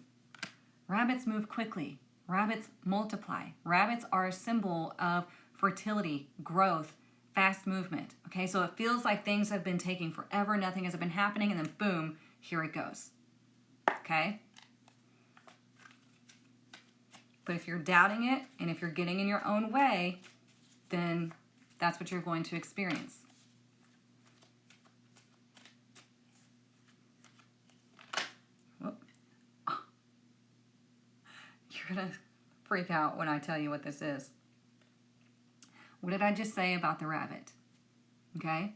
Rabbits move quickly. Rabbits multiply. Rabbits are a symbol of fertility, growth, fast movement. Okay, so it feels like things have been taking forever, nothing has been happening, and then boom, here it goes. Okay? But if you're doubting it, and if you're getting in your own way, then that's what you're going to experience. Whoop. You're going to freak out when I tell you what this is. What did I just say about the rabbit? Okay?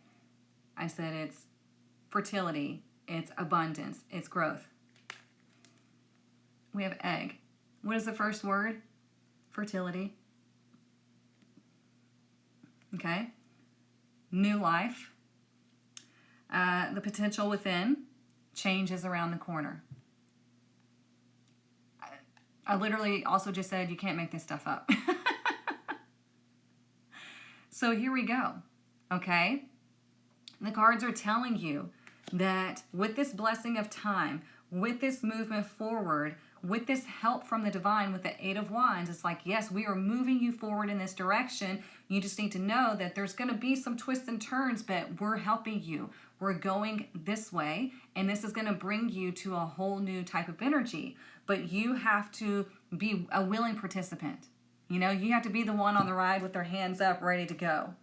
I said it's fertility, it's abundance, it's growth. We have egg. What is the first word? Fertility. Okay? New life. The potential within. Changes around the corner. I literally also just said you can't make this stuff up. So here we go. Okay? The cards are telling you that with this blessing of time, with this movement forward, with this help from the divine, with the 8 of Wands, it's like, yes, we are moving you forward in this direction. You just need to know that there's going to be some twists and turns, but we're helping you. We're going this way, and this is going to bring you to a whole new type of energy. But you have to be a willing participant. You know, you have to be the one on the ride with their hands up, ready to go.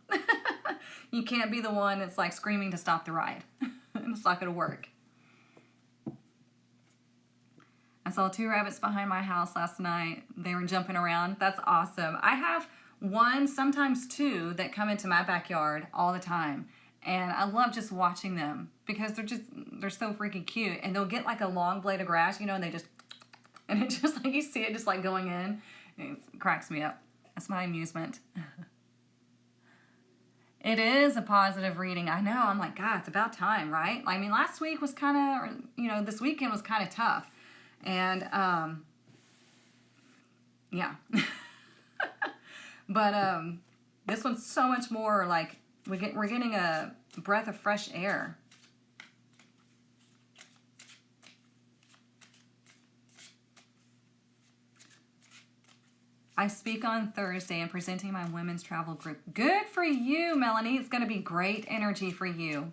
You can't be the one that's like screaming to stop the ride. It's not going to work. I saw 2 rabbits behind my house last night. They were jumping around. That's awesome. I have 1, sometimes 2, that come into my backyard all the time. And I love just watching them because they're so freaking cute. And they'll get like a long blade of grass, you know, and they just, and it just like, you see it just like going in. It cracks me up. That's my amusement. It is a positive reading. I know. I'm like, God, it's about time, right? I mean, last week was kind of, you know, this weekend was kind of tough. And, yeah. But this one's so much more like we're getting a breath of fresh air. I speak on Thursday and presenting my women's travel group. Good for you, Melanie. It's going to be great energy for you.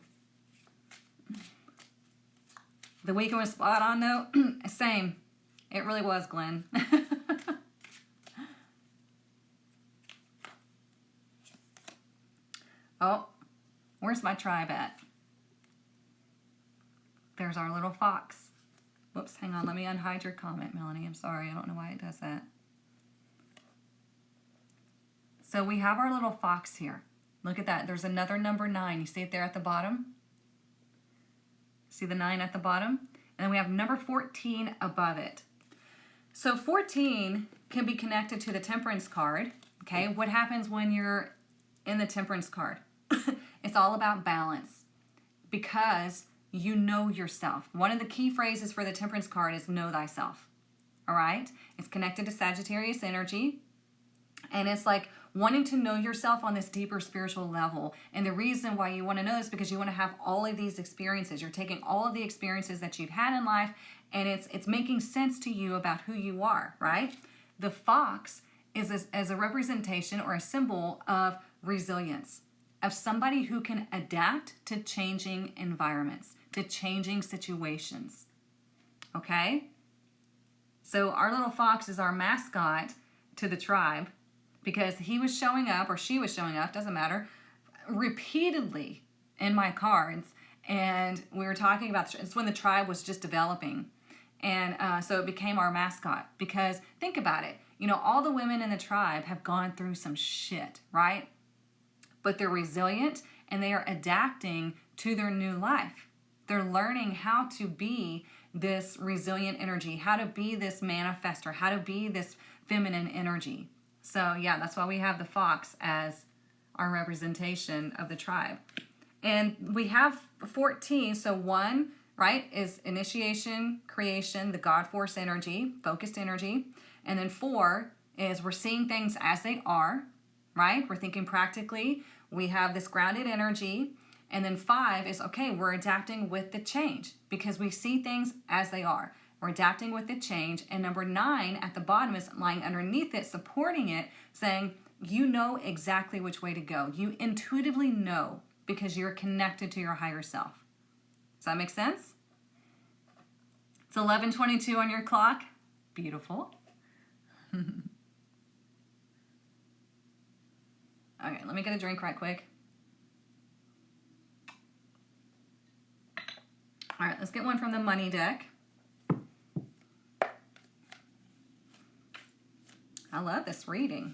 The weekend was spot on, though. Same. It really was, Glenn. Oh, where's my tribe at? There's our little fox. Whoops, hang on. Let me unhide your comment, Melanie. I'm sorry. I don't know why it does that. So we have our little fox here. Look at that. There's another number 9. You see it there at the bottom? See the 9 at the bottom? And then we have number 14 above it. So 14 can be connected to the Temperance card. Okay, what happens when you're in the Temperance card? It's all about balance because you know yourself. One of the key phrases for the Temperance card is know thyself. All right? It's connected to Sagittarius energy. And it's like wanting to know yourself on this deeper spiritual level. And the reason why you want to know is because you want to have all of these experiences. You're taking all of the experiences that you've had in life, and it's making sense to you about who you are, right? The fox is as a representation or a symbol of resilience, of somebody who can adapt to changing environments, to changing situations. Okay? So our little fox is our mascot to the tribe, because he was showing up, or she was showing up, doesn't matter, repeatedly in my cards. And we were talking about, it's when the tribe was just developing. And so it became our mascot. Because think about it, you know, all the women in the tribe have gone through some shit, right? But they're resilient and they are adapting to their new life. They're learning how to be this resilient energy, how to be this manifester, how to be this feminine energy. So yeah, that's why we have the fox as our representation of the tribe. And we have 14, so 1, right, is initiation, creation, the God force energy, focused energy. And then 4 is we're seeing things as they are, right? We're thinking practically. We have this grounded energy. And then 5 is, okay, we're adapting with the change because we see things as they are. We're adapting with the change. And number 9 at the bottom is lying underneath it, supporting it, saying, you know exactly which way to go. You intuitively know because you're connected to your higher self. Does that make sense? It's 11:22 on your clock. Beautiful. Okay, let me get a drink right quick. All right, let's get one from the money deck. I love this reading.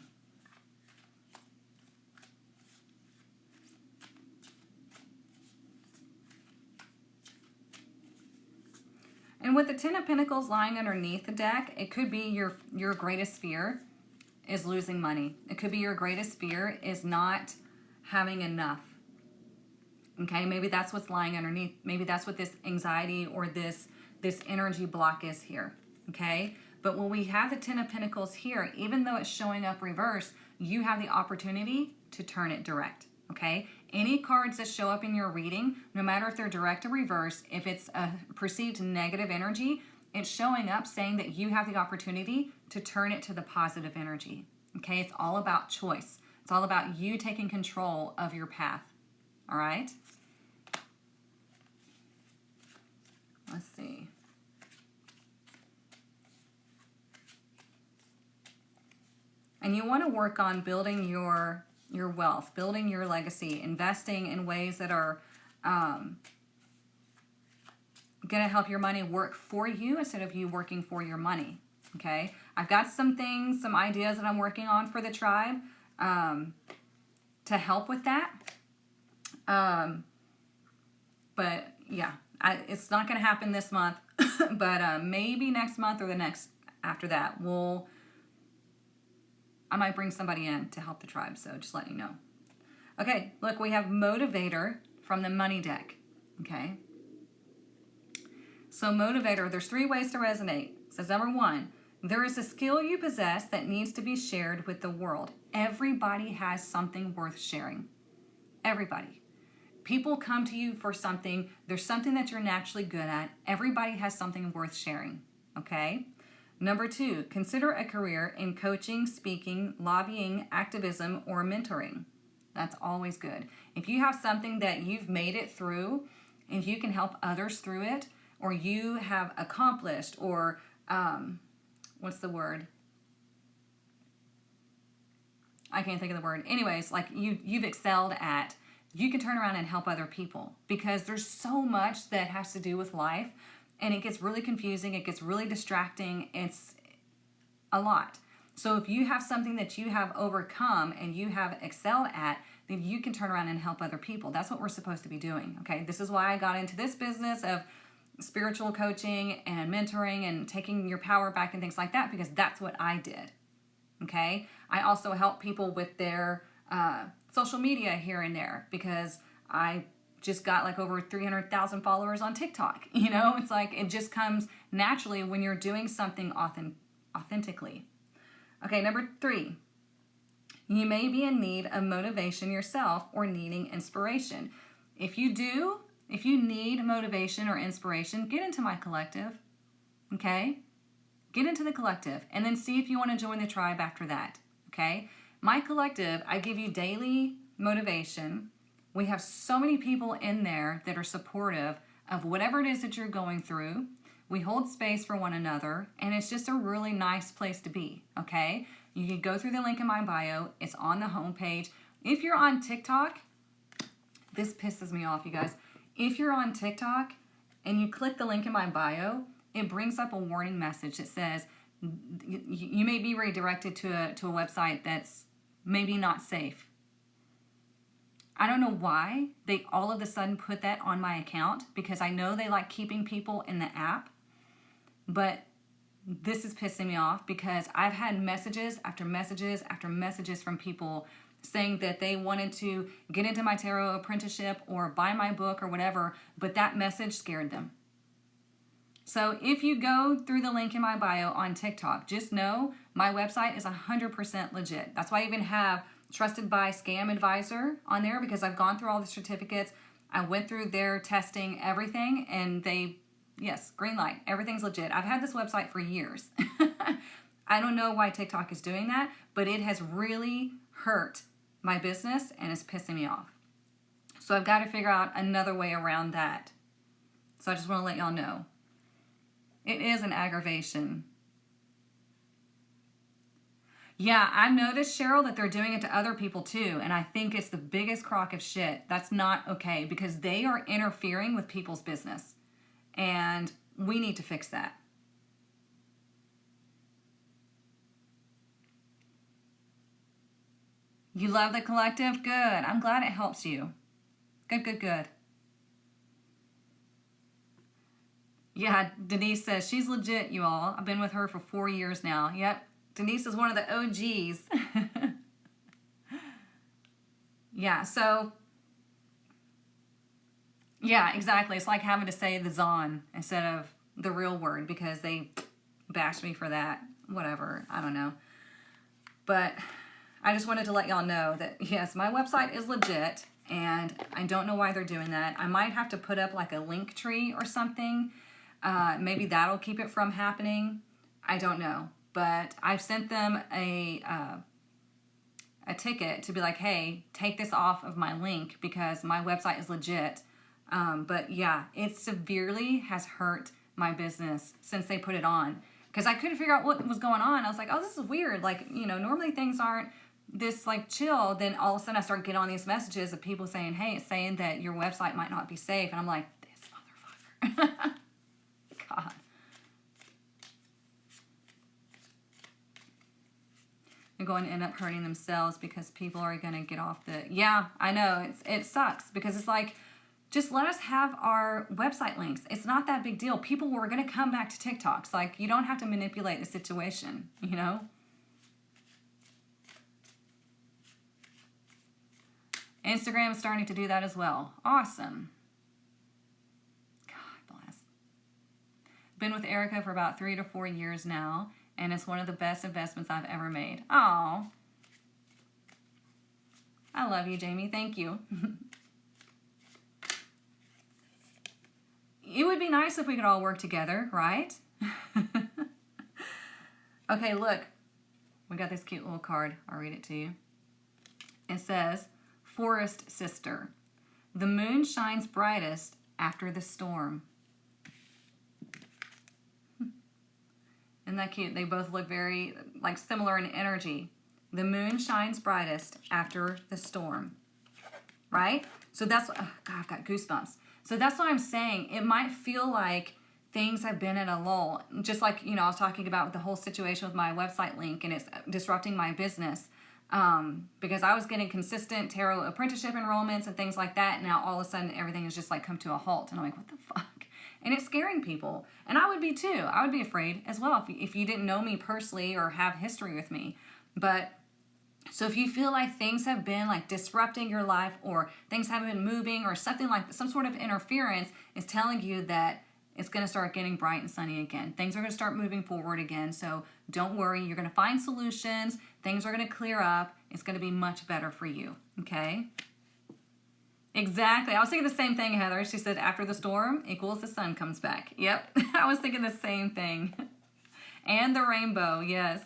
And with the 10 of Pentacles lying underneath the deck, it could be your greatest fear is losing money. It could be your greatest fear is not having enough. Okay, maybe that's what's lying underneath. Maybe that's what this anxiety or this energy block is here. Okay, but when we have the 10 of Pentacles here, even though it's showing up reverse, you have the opportunity to turn it direct. Okay, any cards that show up in your reading, no matter if they're direct or reverse, if it's a perceived negative energy, it's showing up saying that you have the opportunity to turn it to the positive energy. Okay, it's all about choice. It's all about you taking control of your path. All right? Let's see. And you want to work on building your wealth, building your legacy, investing in ways that are going to help your money work for you instead of you working for your money. Okay. I've got some things, some ideas that I'm working on for the tribe to help with that. But yeah, it's not going to happen this month, but maybe next month or the next after that, I might bring somebody in to help the tribe. So just letting you know. Okay, look, we have motivator from the money deck. Okay. So motivator, there's 3 ways to resonate. It says number 1, there is a skill you possess that needs to be shared with the world. Everybody has something worth sharing. Everybody. People come to you for something. There's something that you're naturally good at. Everybody has something worth sharing. Okay. Number 2, consider a career in coaching, speaking, lobbying, activism, or mentoring. That's always good. If you have something that you've made it through, if you can help others through it, or you have accomplished, or what's the word? I can't think of the word. Anyways, like you've excelled at, you can turn around and help other people, because there's so much that has to do with life, and it gets really confusing. It gets really distracting. It's a lot. So if you have something that you have overcome and you have excelled at, then you can turn around and help other people. That's what we're supposed to be doing. Okay. This is why I got into this business of spiritual coaching and mentoring and taking your power back and things like that, because that's what I did. Okay. I also help people with their social media here and there, because I just got like over 300,000 followers on TikTok. You know, it's like, it just comes naturally when you're doing something authentically. Okay. Number 3, you may be in need of motivation yourself or needing inspiration. If you need motivation or inspiration, get into my collective. Okay. Get into the collective and then see if you want to join the tribe after that. Okay. My collective, I give you daily motivation. We have so many people in there that are supportive of whatever it is that you're going through. We hold space for one another, and it's just a really nice place to be. Okay. You can go through the link in my bio. It's on the homepage. If you're on TikTok, this pisses me off, you guys. If you're on TikTok and you click the link in my bio, it brings up a warning message that says you may be redirected to a website that's maybe not safe. I don't know why they all of a sudden put that on my account, because I know they like keeping people in the app, but this is pissing me off, because I've had messages after messages after messages from people saying that they wanted to get into my tarot apprenticeship or buy my book or whatever, but that message scared them. So if you go through the link in my bio on TikTok, just know my website is 100% legit. That's why I even have Trusted by Scam Advisor on there, because I've gone through all the certificates. I went through their testing, everything, and yes, green light. Everything's legit. I've had this website for years. I don't know why TikTok is doing that, but it has really hurt my business and it's pissing me off. So I've got to figure out another way around that. So I just want to let y'all know. It is an aggravation. Yeah, I've noticed, Cheryl, that they're doing it to other people too, and I think it's the biggest crock of shit. That's not okay, because they are interfering with people's business, and we need to fix that. You love the collective? Good. I'm glad it helps you. Good, good, good. Yeah, Denise says she's legit, you all. I've been with her for 4 years now. Yep. Denise is one of the OGs. Yeah, so, yeah, exactly. It's like having to say the Zon instead of the real word, because they bashed me for that. Whatever. I don't know. But I just wanted to let y'all know that, yes, my website is legit, and I don't know why they're doing that. I might have to put up like a link tree or something. Maybe that'll keep it from happening. I don't know. But I've sent them a ticket to be like, hey, take this off of my link because my website is legit. But yeah, it severely has hurt my business since they put it on, because I couldn't figure out what was going on. I was like, oh, this is weird. Like, you know, normally things aren't this like chill. Then all of a sudden I start getting on these messages of people saying, hey, it's saying that your website might not be safe. And I'm like, this motherfucker. They're going to end up hurting themselves because people are going to get off the... Yeah, I know. It sucks because it's like, just let us have our website links. It's not that big deal. People were going to come back to TikToks. Like, you don't have to manipulate the situation, you know? Instagram is starting to do that as well. Awesome. God bless. Been with Erica for about 3 to 4 years now, and it's one of the best investments I've ever made. Oh, I love you, Jamie. Thank you. It would be nice if we could all work together, right? Okay, look. We got this cute little card. I'll read it to you. It says, Forest Sister. The moon shines brightest after the storm. Isn't that cute? They both look very like similar in energy. The moon shines brightest after the storm. Right? So that's, oh God, I've got goosebumps. So that's what I'm saying. It might feel like things have been in a lull. Just like, you know, I was talking about the whole situation with my website link and it's disrupting my business. Because I was getting consistent tarot apprenticeship enrollments and things like that. And now all of a sudden everything has just like come to a halt. And I'm like, what the fuck? And it's scaring people. And I would be too. I would be afraid as well if you didn't know me personally or have history with me. But so if you feel like things have been like disrupting your life or things haven't been moving or something like some sort of interference is telling you that it's going to start getting bright and sunny again. Things are going to start moving forward again. So don't worry. You're going to find solutions. Things are going to clear up. It's going to be much better for you. Okay? Exactly. I was thinking the same thing, Heather. She said, after the storm equals the sun comes back. Yep. I was thinking the same thing. And the rainbow. Yes.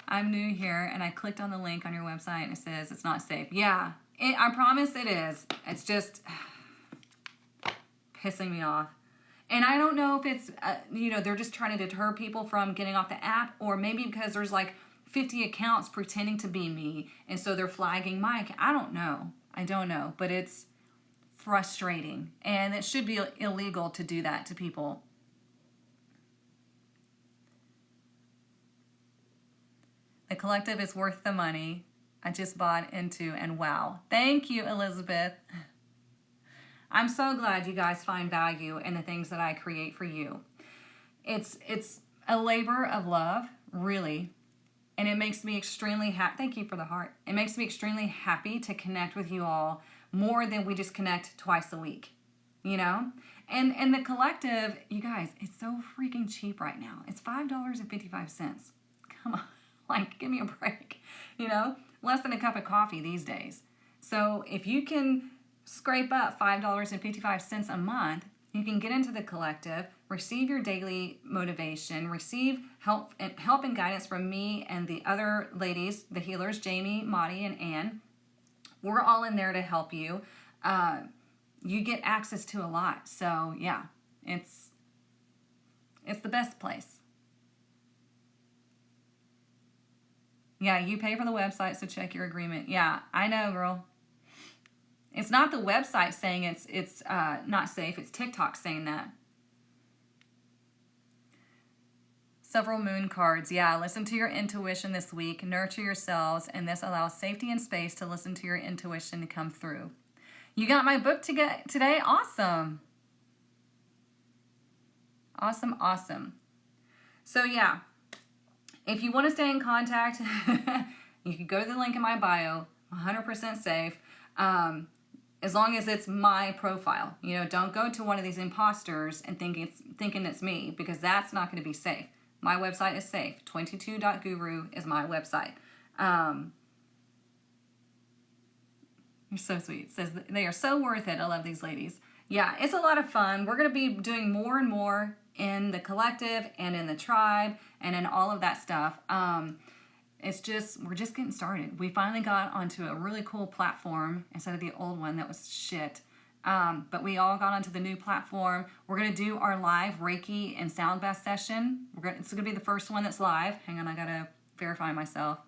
I'm new here, and I clicked on the link on your website, and it says it's not safe. Yeah. I promise it is. It's just pissing me off. And I don't know if it's, you know, they're just trying to deter people from getting off the app, or maybe because there's like 50 accounts pretending to be me, and so they're flagging my account. I don't know. I don't know, but it's frustrating, and it should be illegal to do that to people. The collective is worth the money. I just bought into, and wow. Thank you, Elizabeth. I'm so glad you guys find value in the things that I create for you. It's a labor of love, really. And it makes me extremely happy. Thank you for the heart. It makes me extremely happy to connect with you all more than we just connect twice a week, you know? And the collective, you guys, it's so freaking cheap right now. It's $5.55. Come on, like, give me a break, you know? Less than a cup of coffee these days. So if you can scrape up $5.55 a month, you can get into the collective, receive your daily motivation, receive help and guidance from me and the other ladies, the healers, Jamie, Maudie, and Ann. We're all in there to help you. You get access to a lot. So yeah, it's the best place. Yeah, you pay for the website, so check your agreement. Yeah, I know, girl. It's not the website saying it's not safe. It's TikTok saying that. Several moon cards. Yeah, listen to your intuition this week. Nurture yourselves, and this allows safety and space to listen to your intuition to come through. You got my book today? Awesome. Awesome, awesome. So yeah, if you want to stay in contact, you can go to the link in my bio. 100% safe. As long as it's my profile. You know, don't go to one of these imposters and thinking it's me, because that's not going to be safe. My website is safe. 22.guru is my website. You're so sweet. It says they are so worth it. I love these ladies. Yeah, it's a lot of fun. We're going to be doing more and more in the collective and in the tribe and in all of that stuff. We're just getting started. We finally got onto a really cool platform instead of the old one that was shit. But we all got onto the new platform. We're going to do our live Reiki and sound bath session. It's going to be the first one that's live. Hang on, I got to verify myself.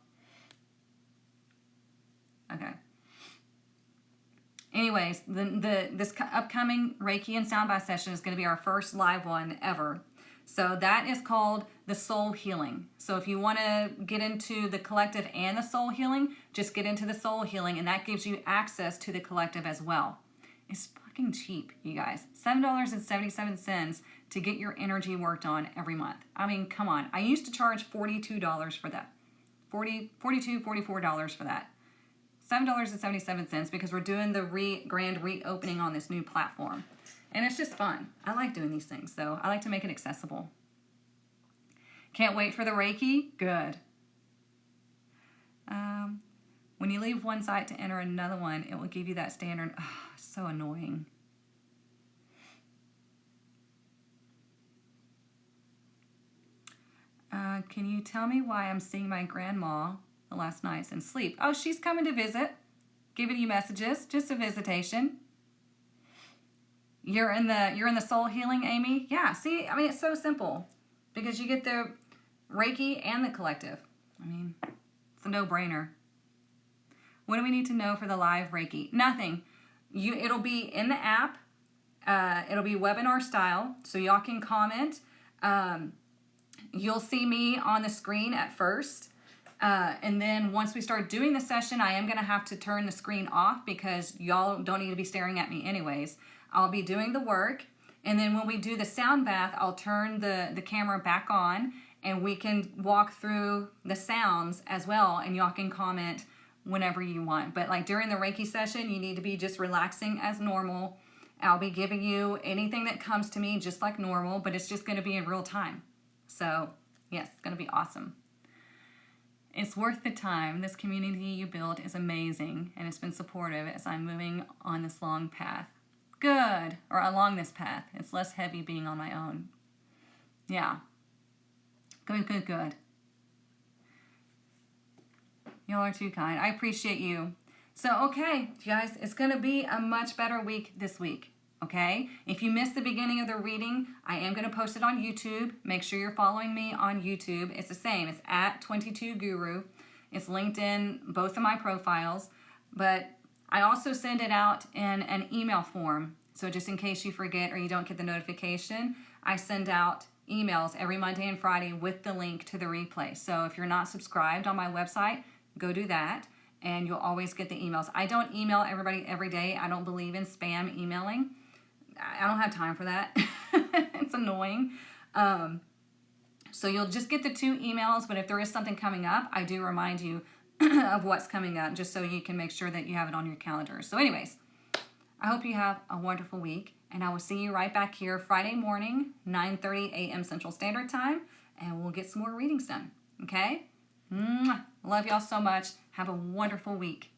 Okay. Anyways, this upcoming Reiki and sound bath session is going to be our first live one ever. So that is called the soul healing. So if you want to get into the collective and the soul healing, just get into the soul healing, and that gives you access to the collective as well. It's fucking cheap, you guys. $7.77 to get your energy worked on every month. I mean, come on. I used to charge $42 for that. $44 for that. $7.77 because we're doing the grand reopening on this new platform. And it's just fun. I like doing these things, so I like to make it accessible. Can't wait for the Reiki? Good. When you leave one site to enter another one, it will give you that standard. Oh, so annoying. Can you tell me why I'm seeing my grandma the last nights in sleep? Oh, she's coming to visit, giving you messages, just a visitation. You're in the soul healing, Amy? Yeah, see, I mean, it's so simple because you get the Reiki and the collective. I mean, it's a no-brainer. What do we need to know for the live Reiki? Nothing. It'll be in the app. It'll be webinar style, so y'all can comment. You'll see me on the screen at first. And then once we start doing the session, I am going to have to turn the screen off because y'all don't need to be staring at me anyways. I'll be doing the work. And then when we do the sound bath, I'll turn the camera back on and we can walk through the sounds as well. And y'all can comment whenever you want. But like during the Reiki session, you need to be just relaxing as normal. I'll be giving you anything that comes to me just like normal, but it's just going to be in real time. So yes, it's going to be awesome. It's worth the time. This community you built is amazing, and it's been supportive as I'm moving on this long path. Good, or along this path. It's less heavy being on my own. Yeah. Good, good, good. Y'all are too kind. I appreciate you. So, okay, you guys, it's going to be a much better week this week. Okay? If you missed the beginning of the reading, I am going to post it on YouTube. Make sure you're following me on YouTube. It's the same. It's at 22guru. It's linked in both of my profiles. But I also send it out in an email form. So just in case you forget or you don't get the notification, I send out emails every Monday and Friday with the link to the replay. So if you're not subscribed on my website, go do that. And you'll always get the emails. I don't email everybody every day. I don't believe in spam emailing. I don't have time for that. It's annoying. So you'll just get the 2 emails, but if there is something coming up, I do remind you of what's coming up just so you can make sure that you have it on your calendar. So anyways, I hope you have a wonderful week, and I will see you right back here Friday morning, 9:30 a.m. Central Standard Time, and we'll get some more readings done. Okay? Love y'all so much. Have a wonderful week.